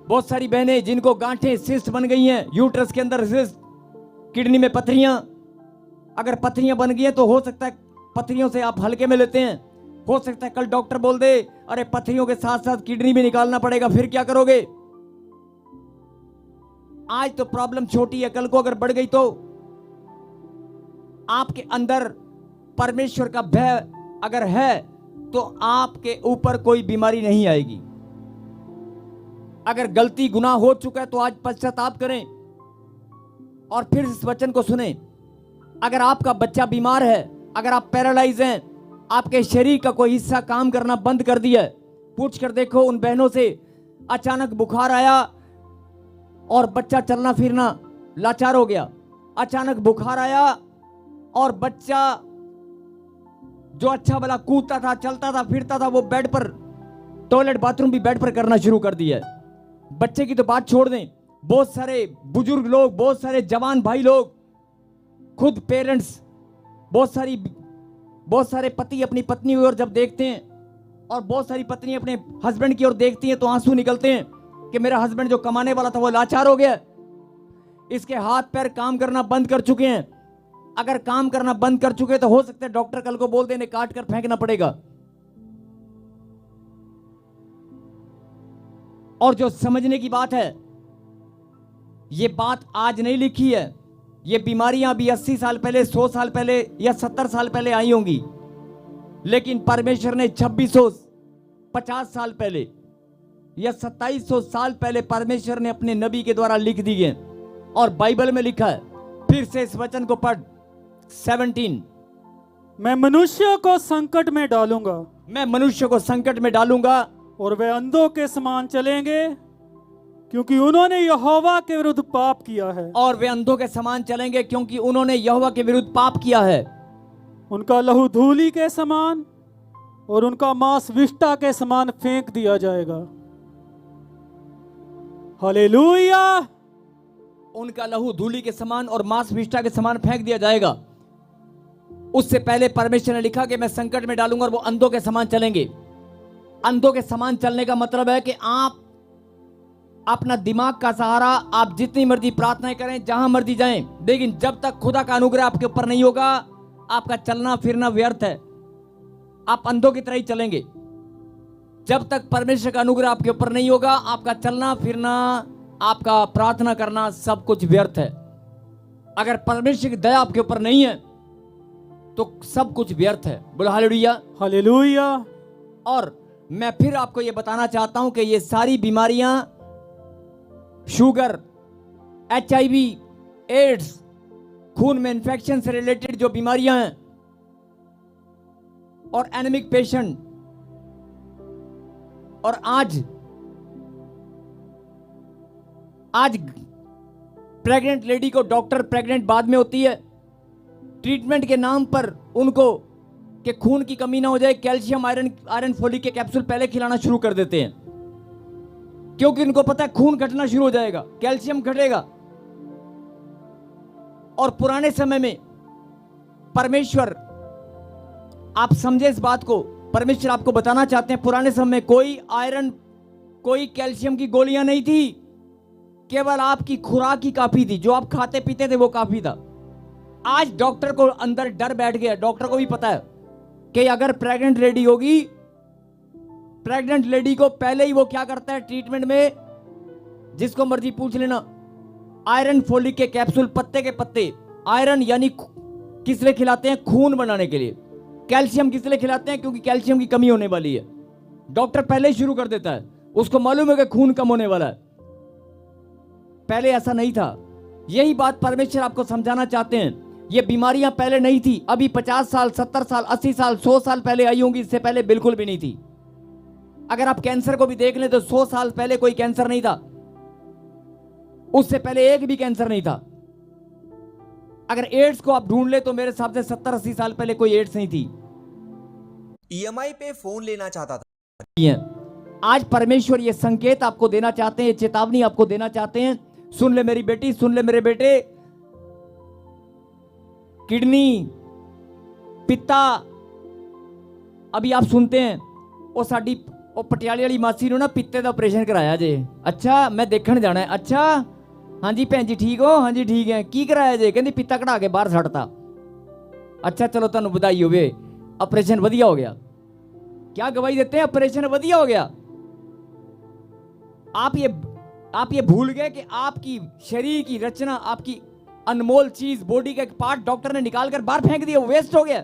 बहुत सारी बहनें जिनको गांठें, सिस्ट बन गई हैं, यूट्रस के अंदर सिस्ट, किडनी में पथरियां, अगर पथरियां बन गई हैं तो हो सकता है पथरियों से आप हल्के में लेते हैं, हो सकता है कल डॉक्टर बोल दे अरे पथरियों के साथ साथ किडनी भी निकालना पड़ेगा, फिर क्या करोगे? आज तो प्रॉब्लम छोटी है, कल को अगर बढ़ गई तो आपके अंदर परमेश्वर का भय अगर है तो आपके ऊपर कोई बीमारी नहीं आएगी। अगर गलती गुनाह हो चुका है तो आज पश्चाताप करें और फिर इस वचन को सुने। अगर आपका बच्चा बीमार है, अगर आप पैरालाइज हैं, आपके शरीर का कोई हिस्सा काम करना बंद कर दिया है, पूछ कर देखो उन बहनों से, अचानक बुखार आया और बच्चा चलना फिरना लाचार हो गया। अचानक बुखार आया और बच्चा जो अच्छा भला कूदता था, चलता था, फिरता था, वो बेड पर, टॉयलेट बाथरूम भी बेड पर करना शुरू कर दिया है। बच्चे की तो बात छोड़ दें, बहुत सारे बुजुर्ग लोग, बहुत सारे जवान भाई लोग, खुद पेरेंट्स, बहुत सारे पति अपनी पत्नी की ओर जब देखते हैं और बहुत सारी पत्नी अपने हस्बैंड की ओर देखती हैं तो आंसू निकलते हैं कि मेरा हस्बैंड जो कमाने वाला था वो लाचार हो गया, इसके हाथ पैर काम करना बंद कर चुके हैं। अगर काम करना बंद कर चुके तो हो सकता है डॉक्टर कल को बोल देने काट कर फेंकना पड़ेगा। और जो समझने की बात है, ये बात आज नहीं लिखी है, ये बीमारियां भी 80 साल पहले, 100 साल पहले या 70 साल पहले आई होंगी, लेकिन परमेश्वर ने 2650 साल पहले या 2700 साल पहले परमेश्वर ने अपने नबी के द्वारा लिख दी है और बाइबल में लिखा है। फिर से इस वचन को पढ़, 17। मैं मनुष्य को संकट में डालूंगा मैं मनुष्य को संकट में डालूंगा और वे अंधों के समान चलेंगे, क्योंकि उन्होंने यहोवा के विरुद्ध पाप किया है। और वे अंधों के समान चलेंगे क्योंकि उन्होंने यहोवा के विरुद्ध पाप किया है। उनका लहू धूली के समान और उनका मांस विष्ठा के समान फेंक दिया जाएगा। हालेलुया। उनका लहू धूली के समान और मांस विष्ठा के समान फेंक दिया जाएगा। उससे पहले परमेश्वर ने लिखा कि मैं संकट में डालूंगा और वो अंधों के समान चलेंगे। अंधों के समान चलने का मतलब है कि आप अपना दिमाग का सहारा, आप जितनी मर्जी प्रार्थनाएं करें, जहां मर्जी जाएं, लेकिन जब तक खुदा का अनुग्रह आपके ऊपर नहीं होगा, आपका चलना फिरना व्यर्थ है। आप अंधों की तरह ही चलेंगे। जब तक परमेश्वर का अनुग्रह आपके ऊपर नहीं होगा, आपका चलना फिरना, आपका प्रार्थना करना, सब कुछ व्यर्थ है। अगर परमेश्वर की दया आपके ऊपर नहीं है तो सब कुछ व्यर्थ है। बोलो हालेलुया। हालेलुया। और मैं फिर आपको यह बताना चाहता हूं कि ये सारी बीमारियां, शुगर, HIV, एड्स, खून में इंफेक्शन से रिलेटेड जो बीमारियां हैं, और एनीमिक पेशेंट, और आज प्रेग्नेंट लेडी को डॉक्टर, प्रेग्नेंट बाद में होती है, ट्रीटमेंट के नाम पर उनको कि खून की कमी ना हो जाए, कैल्शियम, आयरन फोलिक के कैप्सूल पहले खिलाना शुरू कर देते हैं, क्योंकि उनको पता है खून घटना शुरू हो जाएगा, कैल्शियम घटेगा। और पुराने समय में परमेश्वर, आप समझे इस बात को, परमेश्वर आपको बताना चाहते हैं, पुराने समय में कोई आयरन, कोई कैल्शियम की गोलियां नहीं थी, केवल आपकी खुराक ही काफी थी, जो आप खाते पीते थे वो काफी था। आज डॉक्टर को अंदर डर बैठ गया, डॉक्टर को भी पता है कि अगर प्रेग्नेंट लेडी होगी, प्रेग्नेंट लेडी को पहले ही वो क्या करता है ट्रीटमेंट में, जिसको मर्जी पूछ लेना, आयरन फोलिक के कैप्सूल, पत्ते के पत्ते। आयरन यानी किस लिए खिलाते हैं? खून बनाने के लिए। कैल्शियम किस लिए खिलाते हैं? क्योंकि कैल्शियम की कमी होने वाली है। डॉक्टर पहले ही शुरू कर देता है, उसको मालूम है कि खून कम होने वाला है। पहले ऐसा नहीं था। यही बात परमेश्वर आपको समझाना चाहते हैं। ये बीमारियां पहले नहीं थी, अभी 50 साल, 70 साल, 80 साल, 100 साल पहले आई होंगी, इससे पहले बिल्कुल भी नहीं थी। अगर आप कैंसर को भी देख लें तो 100 साल पहले कोई कैंसर नहीं था, उससे पहले एक भी कैंसर नहीं था। अगर एड्स को आप ढूंढ ले तो मेरे हिसाब से 70-80 साल पहले कोई एड्स नहीं थी। EMI पे फोन लेना चाहता था। आज परमेश्वर ये संकेत आपको देना चाहते हैं, ये चेतावनी आपको देना चाहते हैं। सुन ले मेरी बेटी, सुन ले मेरे बेटे, किडनी, पित्ता, अभी आप सुनते हैं वो साड़ी पटियाले वाली मासी ने ना पित्ते का ऑपरेशन कराया जे। अच्छा, मैं देखने जाना है। अच्छा, हाँ जी भैन जी ठीक हो? हाँ जी ठीक है। की कराया जे? कहती पित्ता कढ़ा के बाहर छड़ता। अच्छा चलो तुहानू बधाई होवे, ऑपरेशन वधिया हो गया। क्या गवाही देते हैं? ऑपरेशन वधिया हो गया। आप ये भूल गए कि आपकी शरीर की रचना, आपकी अनमोल चीज, बॉडी का एक पार्ट डॉक्टर ने निकाल कर बाहर फेंक दिया, वेस्ट हो गया।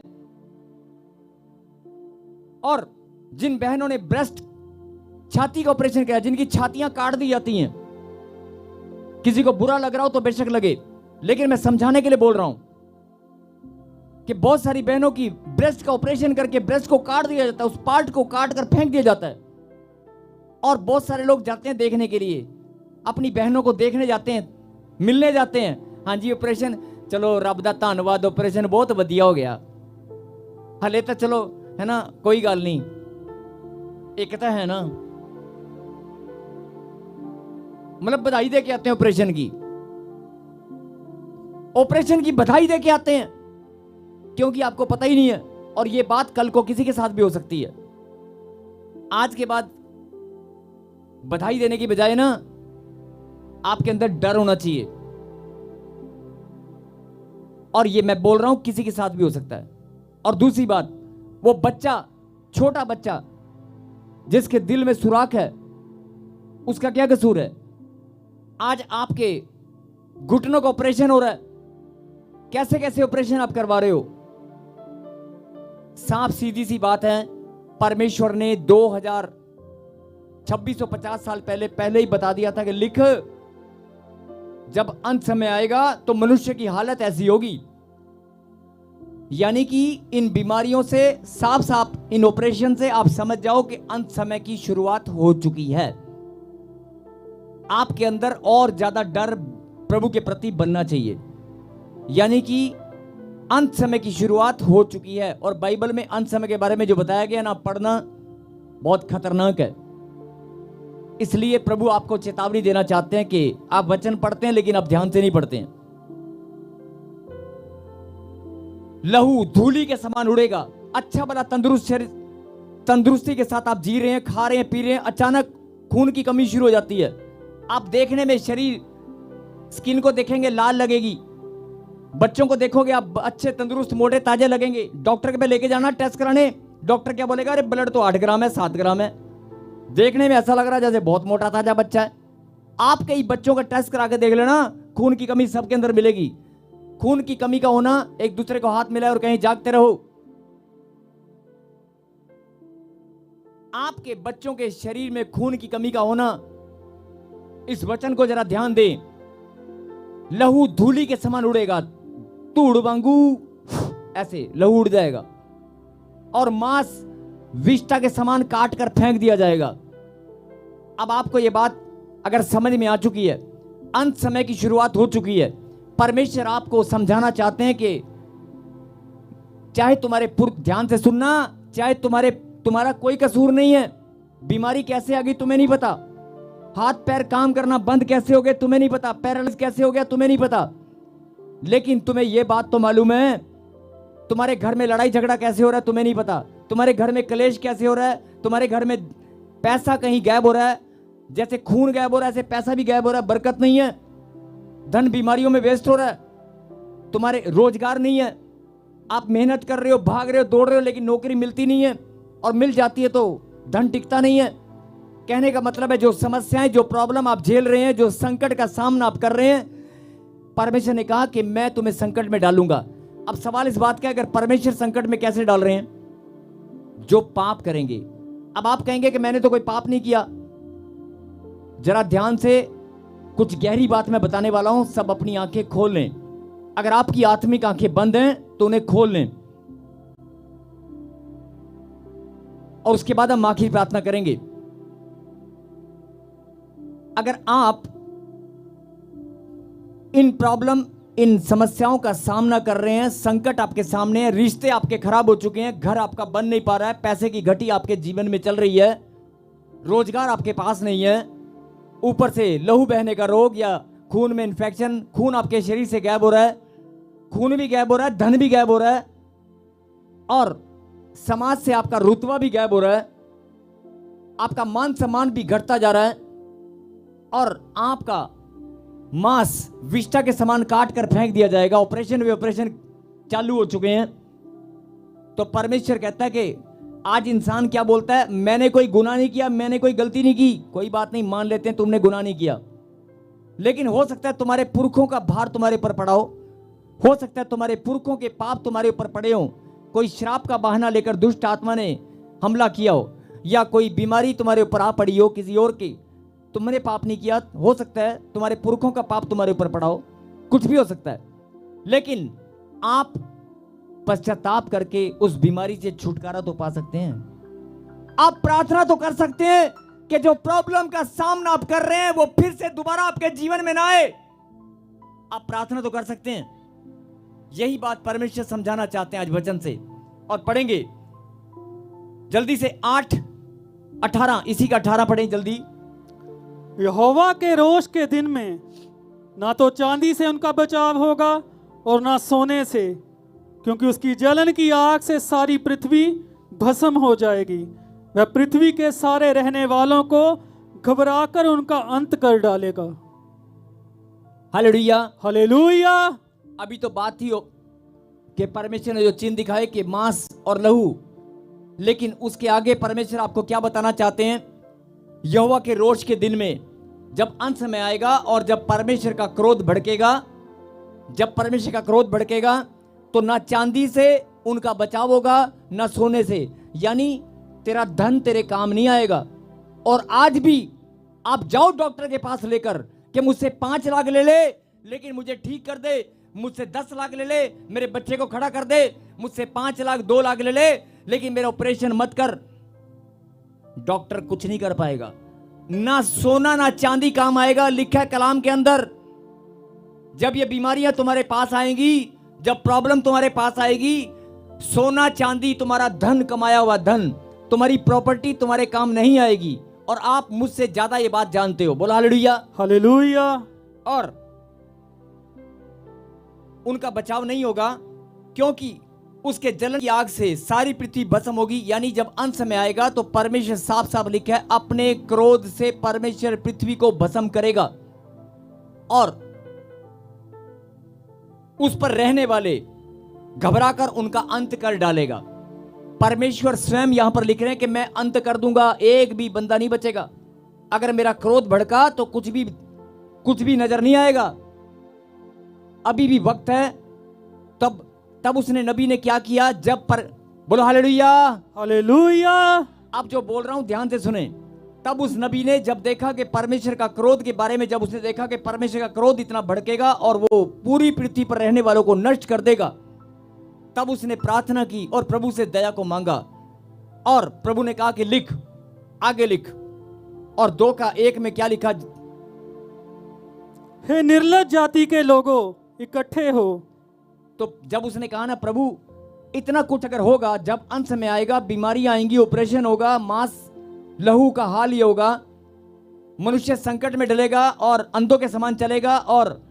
और जिन बहनों ने ब्रेस्ट छाती का ऑपरेशन किया, जिनकी छातियां काट दी जाती हैं। किसी को बुरा लग रहा हो तो बेशक लगे, लेकिन मैं समझाने के लिए बोल रहा हूं कि बहुत सारी बहनों की ब्रेस्ट का ऑपरेशन करके ब्रेस्ट को काट दिया जाता है, उस पार्ट को काट कर फेंक दिया जाता है। और बहुत सारे लोग जाते हैं देखने के लिए, अपनी बहनों को देखने जाते हैं, मिलने जाते हैं। हाँ जी ऑपरेशन, चलो रब दा धन्नवाद, ऑपरेशन बहुत वधिया हो गया, हले तो चलो है ना, कोई गल नहीं। एक तो है ना, मतलब बधाई दे के आते हैं ऑपरेशन की, ऑपरेशन की बधाई दे के आते हैं, क्योंकि आपको पता ही नहीं है। और ये बात कल को किसी के साथ भी हो सकती है। आज के बाद बधाई देने की बजाय ना आपके अंदर डर होना चाहिए। और ये मैं बोल रहा हूं किसी के साथ भी हो सकता है। और दूसरी बात, वो बच्चा, छोटा बच्चा जिसके दिल में सुराख है, उसका क्या कसूर है? आज आपके घुटनों का ऑपरेशन हो रहा है, कैसे कैसे ऑपरेशन आप करवा रहे हो। साफ सीधी सी बात है, परमेश्वर ने 2650 साल पहले ही बता दिया था कि लिख, जब अंत समय आएगा तो मनुष्य की हालत ऐसी होगी। यानी कि इन बीमारियों से, साफ साफ इन ऑपरेशन से आप समझ जाओ कि अंत समय की शुरुआत हो चुकी है। आपके अंदर और ज्यादा डर प्रभु के प्रति बनना चाहिए। यानी कि अंत समय की शुरुआत हो चुकी है। और बाइबल में अंत समय के बारे में जो बताया गया ना, पढ़ना बहुत खतरनाक है। इसलिए प्रभु आपको चेतावनी देना चाहते हैं कि आप वचन पढ़ते हैं लेकिन आप ध्यान से नहीं पढ़ते हैं। लहू धूली के समान उड़ेगा। अच्छा भला तंदुरुस्त शरीर, तंदुरुस्ती के साथ आप जी रहे हैं, खा रहे हैं, पी रहे हैं, अचानक खून की कमी शुरू हो जाती है। आप देखने में शरीर, स्किन को देखेंगे लाल लगेगी, बच्चों को देखोगे आप अच्छे तंदुरुस्त मोटे ताजे लगेंगे। डॉक्टर के पे लेके जाना टेस्ट कराने, डॉक्टर क्या बोलेगा? अरे ब्लड तो 8 ग्राम है, 7 ग्राम है। देखने में ऐसा लग रहा है जैसे बहुत मोटा ताजा बच्चा है। आप कई बच्चों का टेस्ट करा के देख लेना, खून की कमी सबके अंदर मिलेगी। खून की कमी का होना, एक दूसरे को हाथ मिलाए और कहीं जागते रहो। आपके बच्चों के शरीर में खून की कमी का होना, इस वचन को जरा ध्यान दें। लहू धूली के समान उड़ेगा, तू उड़वांगू, ऐसे लहू उड़ जाएगा। और मांस विष्ठा के समान काट कर फेंक दिया जाएगा। अब आपको यह बात अगर समझ में आ चुकी है, अंत समय की शुरुआत हो चुकी है। परमेश्वर आपको समझाना चाहते हैं कि चाहे तुम्हारे ध्यान से सुनना, चाहे तुम्हारा कोई कसूर नहीं है। बीमारी कैसे आ गई तुम्हें नहीं पता, हाथ पैर काम करना बंद कैसे हो गए तुम्हें नहीं पता, पैरालिसिस कैसे हो गया तुम्हें नहीं पता। लेकिन तुम्हें यह बात तो मालूम है, तुम्हारे घर में लड़ाई झगड़ा कैसे हो रहा है तुम्हें नहीं पता, तुम्हारे घर में क्लेश कैसे हो रहा है, तुम्हारे घर में पैसा कहीं गायब हो रहा है। जैसे खून गायब हो रहा है ऐसे पैसा भी गायब हो रहा है, बरकत नहीं है, धन बीमारियों में वेस्ट हो रहा है, तुम्हारे रोजगार नहीं है, आप मेहनत कर रहे हो, भाग रहे हो, दौड़ रहे हो, लेकिन नौकरी मिलती नहीं है, और मिल जाती है तो धन टिकता नहीं है। कहने का मतलब है जो समस्याएं, जो प्रॉब्लम आप झेल रहे हैं, जो संकट का सामना आप कर रहे हैं, परमेश्वर ने कहा कि मैं तुम्हें संकट में डालूंगा। अब सवाल इस बात का, अगर परमेश्वर संकट में कैसे डाल रहे हैं? जो पाप करेंगे। अब आप कहेंगे कि मैंने तो कोई पाप नहीं किया। जरा ध्यान से कुछ गहरी बात मैं बताने वाला हूं, सब अपनी आंखें खोल लें। अगर आपकी आत्मिक आंखें बंद हैं तो उन्हें खोल लें, और उसके बाद हम आखिरी प्रार्थना करेंगे। अगर आप इन प्रॉब्लम, इन समस्याओं का सामना कर रहे हैं, संकट आपके सामने है, रिश्ते आपके खराब हो चुके हैं, घर आपका बन नहीं पा रहा है, पैसे की घटी आपके जीवन में चल रही है, रोजगार आपके पास नहीं है, ऊपर से लहू बहने का रोग या खून में इंफेक्शन, खून आपके शरीर से गायब हो रहा है, खून भी गायब हो रहा है, धन भी गायब हो रहा है, और समाज से आपका रुतबा भी गायब हो रहा है, आपका मान सम्मान भी घटता जा रहा है, और आपका मांस विष्ठा के समान काट कर फेंक दिया जाएगा। ऑपरेशन वे ऑपरेशन चालू हो चुके हैं। तो परमेश्वर कहता है कि आज इंसान क्या बोलता है? मैंने कोई गुनाह नहीं किया, मैंने कोई गलती नहीं की। कोई बात नहीं, मान लेते हैं तुमने गुनाह नहीं किया, लेकिन हो सकता है तुम्हारे पुरखों का भार तुम्हारे ऊपर पड़ा हो सकता है तुम्हारे पुरखों के पाप तुम्हारे ऊपर पड़े हो, कोई श्राप का बहाना लेकर दुष्ट आत्मा ने हमला किया हो। या कोई बीमारी तुम्हारे ऊपर आ पड़ी हो किसी और की, तुमने पाप नहीं किया, हो सकता है तुम्हारे पुरखों का पाप तुम्हारे ऊपर पड़ा हो, कुछ भी हो सकता है, लेकिन आप पश्चाताप करके उस बीमारी से छुटकारा तो पा सकते हैं। आप प्रार्थना तो कर सकते हैं कि जो प्रॉब्लम का सामना आप कर रहे हैं वो फिर से दोबारा आपके जीवन में ना आए। आप प्रार्थना तो कर सकते हैं। यही बात परमेश्वर समझाना चाहते हैं आज वचन से, और पढ़ेंगे जल्दी से 8:18, इसी का 18 पढ़ें जल्दी। यहोवा के रोष के दिन में ना तो चांदी से उनका बचाव होगा और ना सोने से, क्योंकि उसकी जलन की आग से सारी पृथ्वी भस्म हो जाएगी। वह पृथ्वी के सारे रहने वालों को घबराकर उनका अंत कर डालेगा। Hallelujah, hallelujah. अभी तो बात ही हो कि परमेश्वर ने जो चिन्ह दिखाए कि मांस और लहू, लेकिन उसके आगे परमेश्वर आपको क्या बताना चाहते हैं? यहोवा के रोष के दिन में जब अंत समय आएगा और जब परमेश्वर का क्रोध भड़केगा, जब परमेश्वर का क्रोध भड़केगा तो ना चांदी से उनका बचाव होगा ना सोने से, यानी तेरा धन तेरे काम नहीं आएगा। और आज भी आप जाओ डॉक्टर के पास लेकर कि मुझसे 5 लाख ले ले लेकिन मुझे ठीक कर दे, मुझसे 10 लाख ले ले मेरे बच्चे को खड़ा कर दे, मुझसे 5 लाख 2 लाख ले ले लेकिन मेरा ऑपरेशन मत कर। डॉक्टर कुछ नहीं कर पाएगा। ना सोना ना चांदी काम आएगा। लिखा है कलाम के अंदर, जब ये बीमारियां तुम्हारे पास आएंगी, जब प्रॉब्लम तुम्हारे पास आएगी, सोना चांदी तुम्हारा धन कमाया हुआ धन, तुम्हारी प्रॉपर्टी तुम्हारे काम नहीं आएगी। और आप मुझसे ज्यादा ये बात जानते हो। बोलो हालेलुया, हालेलुया। और उनका बचाव नहीं होगा क्योंकि उसके जलन की आग से सारी पृथ्वी भस्म होगी। यानी जब अंत समय आएगा तो परमेश्वर साफ साफ लिखा है अपने क्रोध से परमेश्वर पृथ्वी को भस्म करेगा और उस पर रहने वाले घबराकर उनका अंत कर डालेगा। परमेश्वर स्वयं यहां पर लिख रहे हैं कि मैं अंत कर दूंगा, एक भी बंदा नहीं बचेगा। अगर मेरा क्रोध भड़का तो कुछ भी नजर नहीं आएगा। अभी भी वक्त है। तब उसने नबी ने क्या किया? जब पर बोलो हालेलुया, हालेलुया। अब जो बोल रहा हूं ध्यान से सुने। तब उस नबी ने जब देखा कि परमेश्वर का क्रोध के बारे में, जब उसने देखा कि परमेश्वर का क्रोध इतना भड़केगा और वो पूरी पृथ्वी पर रहने वालों को नष्ट कर देगा, तब उसने प्रार्थना की और प्रभु से दया को मांगा। और प्रभु ने कहा कि लिख, आगे लिख। और 2:1 में क्या लिखा? हे निर्लज्ज जाति के लोगों, इकट्ठे हो। तो जब उसने कहा ना प्रभु इतना कुछ अगर होगा, जब अंत समय आएगा, बीमारियां आएंगी, ऑपरेशन होगा, मांस लहू का हाल ये होगा, मनुष्य संकट में डलेगा और अंधों के समान चलेगा। और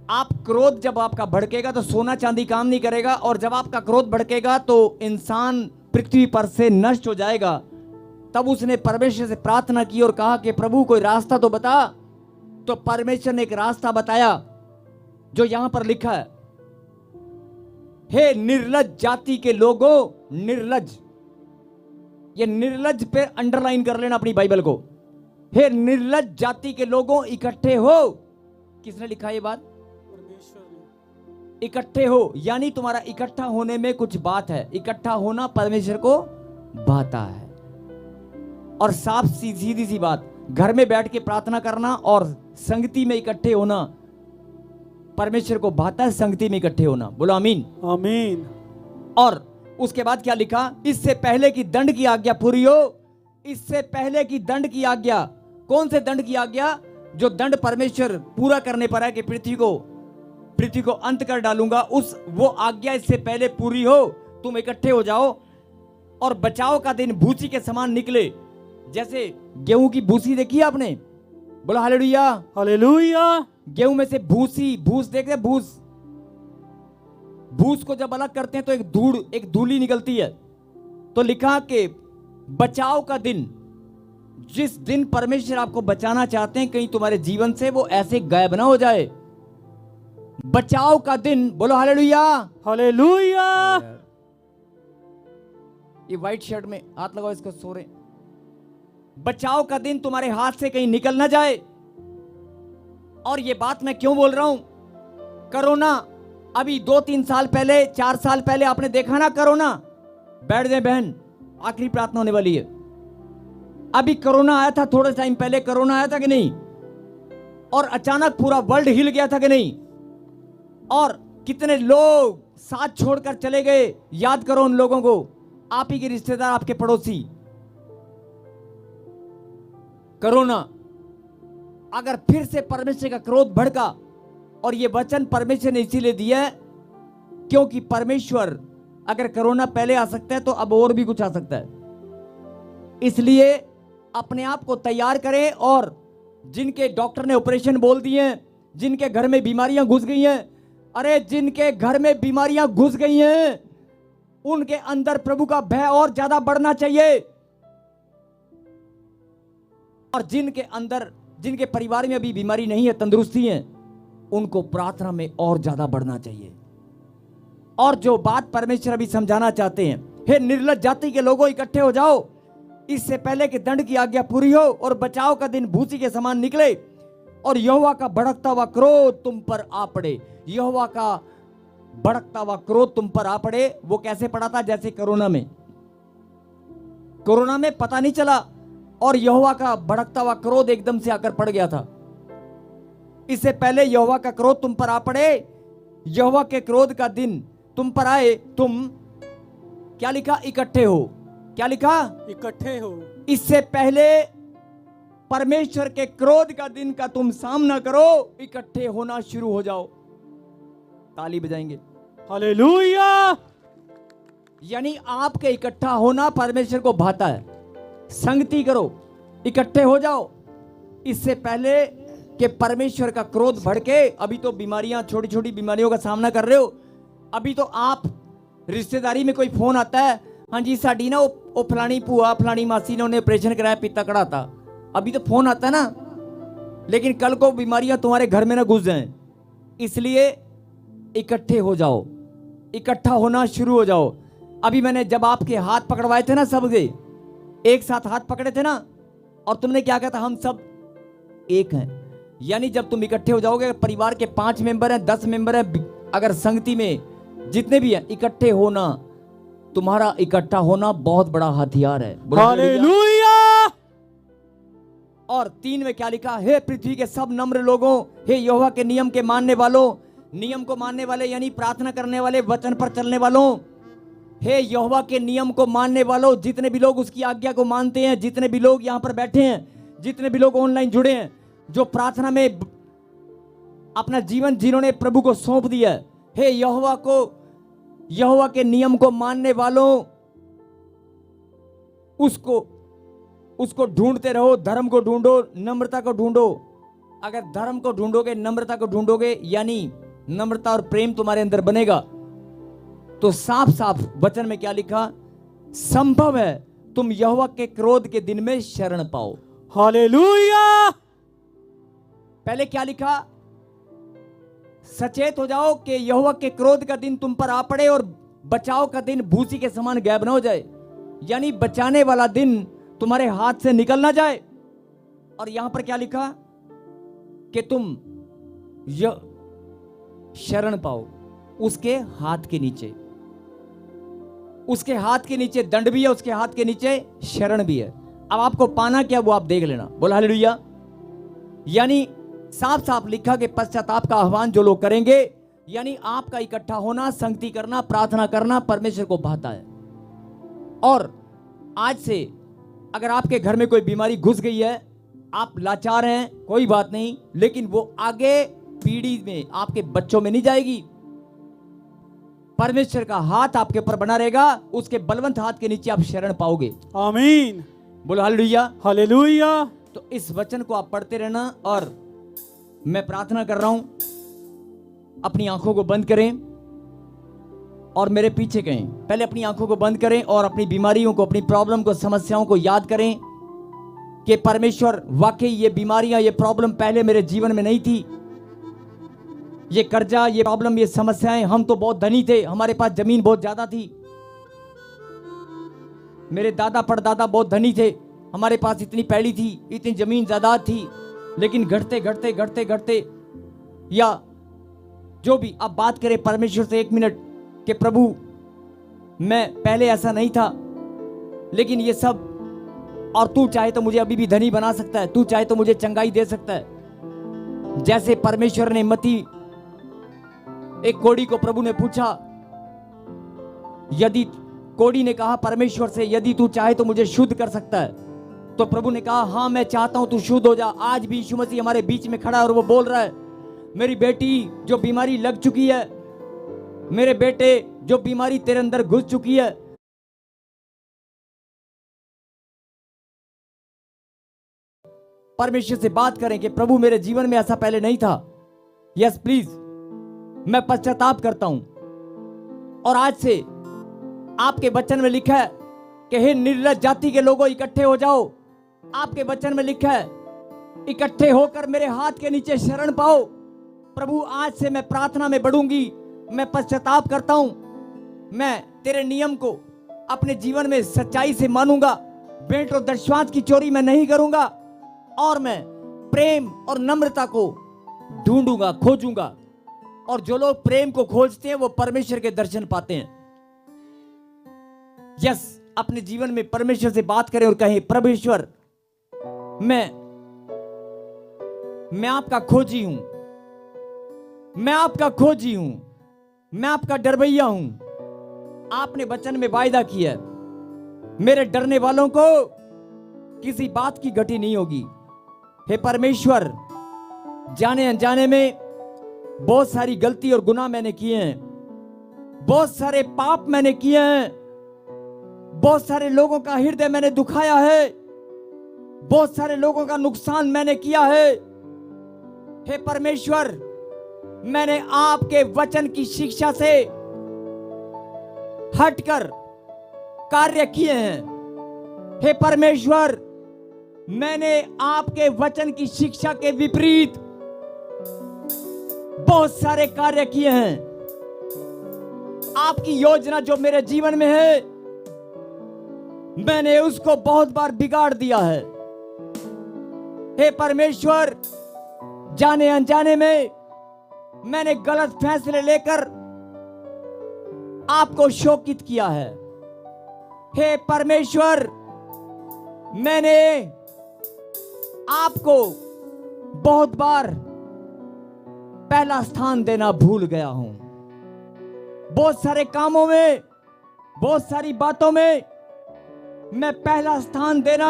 आप क्रोध जब आपका भड़केगा तो सोना चांदी काम नहीं करेगा। और जब आपका क्रोध भड़केगा तो इंसान पृथ्वी पर से नष्ट हो जाएगा। तब उसने परमेश्वर से प्रार्थना की और कहा कि प्रभु कोई रास्ता तो बता। तो परमेश्वर ने एक रास्ता बताया जो यहां पर लिखा है, हे निर्लज्ज जाति के लोगों, निर्लज्ज, ये निर्लज्ज पे अंडरलाइन कर लेना अपनी बाइबल को। हे निर्लज्ज जाति के लोगों, इकट्ठे हो। किसने लिखा ये बात? इकट्ठे हो, यानी तुम्हारा इकट्ठा होने में कुछ बात है। इकट्ठा होना परमेश्वर को भाता है। और साफ सीधी सी बात, घर में बैठ के प्रार्थना करना और संगति में इकट्ठे होना परमेश्वर को भाता है। संगति में इकट्ठे होना, बोलो आमीन, आमीन। और उसके बाद क्या लिखा? इससे पहले कि दंड की आज्ञा पूरी हो। इससे पहले कि दंड की आज्ञा, कौन से दंड की आज्ञा? जो दंड परमेश्वर पूरा करने पर है कि पृथ्वी को अंत कर डालूंगा, वो आज्ञा इससे पहले पूरी हो। तुम इकट्ठे हो जाओ और बचाव का दिन भूसी के समान निकले। जैसे गेहूं की भूसी देखी है आपने? बोलो हालेलुया, हालेलुया। गेहूं में से भूस देखते, भूस को जब अलग करते हैं तो एक धूली निकलती है। तो लिखा कि बचाव का दिन, जिस दिन परमेश्वर आपको बचाना चाहते हैं कहीं तुम्हारे जीवन से, वो ऐसे गायब ना हो जाए। बचाव का दिन, बोलो हालेलुया, हालेलुया। ये व्हाइट शर्ट में हाथ लगाओ, इसको सो रहे। बचाव का दिन तुम्हारे हाथ से कहीं निकल ना जाए। और ये बात मैं क्यों बोल रहा हूं? कोरोना अभी 2-3 साल पहले, 4 साल पहले आपने देखा ना कोरोना। बैठ जाए बहन, आखिरी प्रार्थना होने वाली है। अभी कोरोना आया था, थोड़े टाइम पहले कोरोना आया था कि नहीं, और अचानक पूरा वर्ल्ड हिल गया था कि नहीं, और कितने लोग साथ छोड़कर चले गए। याद करो उन लोगों को, आप ही के रिश्तेदार, आपके पड़ोसी। कोरोना अगर फिर से परमेश्वर का क्रोध भड़का, और ये वचन परमेश्वर ने इसीलिए दिया है क्योंकि परमेश्वर, अगर कोरोना पहले आ सकता है तो अब और भी कुछ आ सकता है। इसलिए अपने आप को तैयार करें, और जिनके डॉक्टर ने ऑपरेशन बोल दिए हैं, जिनके घर में बीमारियां घुस गई हैं, अरे जिनके घर में बीमारियां घुस गई हैं, उनके अंदर प्रभु का भय और ज्यादा बढ़ना चाहिए। और जिनके अंदर, जिनके परिवार में अभी बीमारी नहीं है, तंदुरुस्ती है, उनको प्रार्थना में और ज्यादा बढ़ना चाहिए। और जो बात परमेश्वर अभी समझाना चाहते हैं, हे निर्लज्ज जाति के लोगों, इकट्ठे हो जाओ, इससे पहले कि दंड की आज्ञा पूरी हो और बचाव का दिन भूसी के समान निकले और यहोवा का भड़कता हुआ क्रोध तुम पर आ पड़े। यहोवा का भड़कता हुआ क्रोध तुम पर आ पड़े। वो कैसे पड़ा था? जैसे कोरोना में पता नहीं चला, और यहोवा का भड़कता हुआ क्रोध एकदम से आकर पड़ गया था। इससे पहले यहोवा का क्रोध तुम पर आ पड़े, यहोवा के क्रोध का दिन तुम पर आए, तुम क्या लिखा? इकट्ठे हो। क्या लिखा? इकट्ठे हो। इससे पहले परमेश्वर के क्रोध का दिन का तुम सामना करो, इकट्ठे होना शुरू हो जाओ। ताली बजाएंगे। हालेलुया। यानी आपके इकट्ठा होना परमेश्वर को भाता है। संगति करो, इकट्ठे हो जाओ, इससे पहले कि परमेश्वर का क्रोध भड़के। अभी तो बीमारियां, छोटी छोटी बीमारियों का सामना कर रहे हो। अभी तो आप रिश्तेदारी में कोई फोन आता है, हाँ जी साड़ी ना वो फलानी पुआ, फलानी मासी ने उन्हें ऑपरेशन कराया, पित्ता कड़ा था। अभी तो फोन आता है ना, लेकिन कल को बीमारियां तुम्हारे घर में ना घुस जाएं। इसलिए इकट्ठे हो जाओ, इकट्ठा होना शुरू हो जाओ। अभी मैंने जब आपके हाथ पकड़वाए थे ना, सबके एक साथ हाथ पकड़े थे ना, और तुमने क्या कहा था? हम सब एक हैं। यानी जब तुम इकट्ठे हो जाओगे, परिवार के 5 मेंबर हैं, 10 मेंबर हैं, अगर संगति में जितने भी हैं, इकट्ठे होना, तुम्हारा इकट्ठा होना बहुत बड़ा हथियार है। हालेलुया। और 3 में क्या लिखा? हे पृथ्वी के सब नम्र लोगों, हे यहोवा के नियम के मानने वालों, नियम को मानने वाले यानी प्रार्थना करने वाले, वचन पर चलने वालों, हे यहोवा के नियम को मानने वालों, जितने भी लोग उसकी आज्ञा को मानते हैं, जितने भी लोग यहां पर बैठे हैं, जितने भी लोग ऑनलाइन जुड़े हैं, जो प्रार्थना में अपना जीवन जिन्होंने प्रभु को सौंप दिया है, हे यहोवा के नियम को मानने वालों, उसको ढूंढते रहो। धर्म को ढूंढो, नम्रता को ढूंढो। अगर धर्म को ढूंढोगे, नम्रता को ढूंढोगे, यानी नम्रता और प्रेम तुम्हारे अंदर बनेगा, तो साफ साफ वचन में क्या लिखा? संभव है तुम यहोवा के क्रोध के दिन में शरण पाओ। हालेलुया। पहले क्या लिखा? सचेत हो जाओ कि यहोवा के क्रोध का दिन तुम पर आ पड़े और बचाव का दिन भूसी के समान गायब न हो जाए। यानी बचाने वाला दिन तुम्हारे हाथ से निकल ना जाए। और यहां पर क्या लिखा? कि तुम शरण पाओ उसके हाथ के नीचे। उसके हाथ के नीचे दंड भी है, उसके हाथ के नीचे शरण भी है। अब आपको पाना क्या वो आप देख लेना। बोला हालेलुया। यानी साफ साफ लिखा कि पश्चाताप का आह्वान जो लोग करेंगे, यानी आपका इकट्ठा होना, संगति करना, प्रार्थना करना परमेश्वर को भाता है। और आज से अगर आपके घर में कोई बीमारी घुस गई है, आप लाचार हैं, कोई बात नहीं, लेकिन वो आगे पीढ़ी में, आपके बच्चों में नहीं जाएगी। परमेश्वर का हाथ आपके ऊपर बना रहेगा, उसके बलवंत हाथ के नीचे आप शरण पाओगे। आमीन। बोलो हालेलुया। हालेलुया। तो इस वचन को आप पढ़ते रहना। और मैं प्रार्थना कर रहा हूं, अपनी आंखों को बंद करें और मेरे पीछे कहें। पहले अपनी आंखों को बंद करें और अपनी बीमारियों को, अपनी प्रॉब्लम को, समस्याओं को याद करें कि परमेश्वर, वाकई ये बीमारियां, ये प्रॉब्लम पहले मेरे जीवन में नहीं थी। ये कर्जा, ये प्रॉब्लम, ये समस्याएं, हम तो बहुत धनी थे, हमारे पास जमीन बहुत ज्यादा थी, मेरे दादा परदादा बहुत धनी थे, हमारे पास इतनी पैली थी, इतनी जमीन जायदाद थी। लेकिन घटते घटते घटते घटते, या जो भी आप बात करें परमेश्वर से 1 मिनट कि प्रभु मैं पहले ऐसा नहीं था, लेकिन ये सब और तू चाहे तो मुझे अभी भी धनी बना सकता है, तू चाहे तो मुझे चंगाई दे सकता है। जैसे परमेश्वर ने मती, एक कोढ़ी को प्रभु ने पूछा, यदि कोढ़ी ने कहा परमेश्वर से, यदि तू चाहे तो मुझे शुद्ध कर सकता है, तो प्रभु ने कहा हाँ मैं चाहता हूं तू शुद्ध हो जा। आज भी यीशु मसीह हमारे बीच में खड़ा है और वो बोल रहा है, मेरी बेटी जो बीमारी लग चुकी है, मेरे बेटे जो बीमारी तेरे अंदर घुस चुकी है, परमेश्वर से बात करें कि प्रभु मेरे जीवन में ऐसा पहले नहीं था, यस प्लीज मैं पश्चाताप करता हूं। और आज से आपके वचन में लिखा है कि हे निर्लज्ज जाति के लोगों इकट्ठे हो जाओ। आपके वचन में लिखा है इकट्ठे होकर मेरे हाथ के नीचे शरण पाओ। प्रभु आज से मैं प्रार्थना में बढ़ूंगी, मैं पश्चाताप करता हूं, मैं तेरे नियम को अपने जीवन में सच्चाई से मानूंगा, भेंट और दशवांश की चोरी मैं नहीं करूंगा, और मैं प्रेम और नम्रता को ढूंढूंगा, खोजूंगा। और जो लोग प्रेम को खोजते हैं वो परमेश्वर के दर्शन पाते हैं। यस, अपने जीवन में परमेश्वर से बात करें और कहें परमेश्वर मैं आपका खोजी हूं, मैं आपका खोजी हूं, मैं आपका डरवैया हूं। आपने वचन में वायदा किया मेरे डरने वालों को किसी बात की घटी नहीं होगी। हे परमेश्वर, जाने अनजाने में बहुत सारी गलती और गुनाह मैंने किए हैं, बहुत सारे पाप मैंने किए हैं, बहुत सारे लोगों का हृदय मैंने दुखाया है, बहुत सारे लोगों का नुकसान मैंने किया है। हे परमेश्वर, मैंने आपके वचन की शिक्षा से हटकर कार्य किए हैं। हे परमेश्वर, मैंने आपके वचन की शिक्षा के विपरीत बहुत सारे कार्य किए हैं। आपकी योजना जो मेरे जीवन में है, मैंने उसको बहुत बार बिगाड़ दिया है। हे परमेश्वर, जाने अनजाने में मैंने गलत फैसले लेकर आपको शोकित किया है। हे परमेश्वर, मैंने आपको बहुत बार पहला स्थान देना भूल गया हूं। बहुत सारे कामों में, बहुत सारी बातों में मैं पहला स्थान देना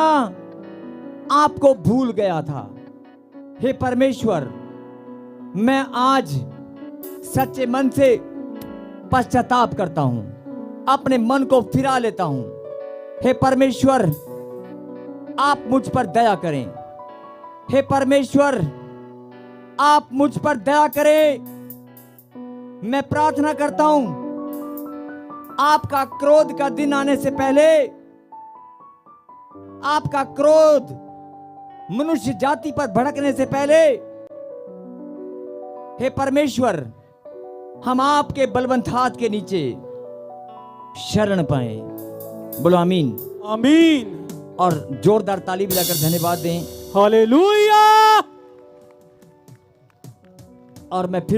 आपको भूल गया था। हे परमेश्वर, मैं आज सच्चे मन से पश्चाताप करता हूं, अपने मन को फिरा लेता हूं। हे परमेश्वर, आप मुझ पर दया करें। हे परमेश्वर, आप मुझ पर दया करें। मैं प्रार्थना करता हूं, आपका क्रोध का दिन आने से पहले, आपका क्रोध मनुष्य जाति पर भड़कने से पहले, हे परमेश्वर, हम आपके बलवंत हाथ के नीचे शरण पाए। बोलो आमीन। आमीन। और जोरदार ताली बजाकर धन्यवाद दें। हालेलुया। और मैं फिर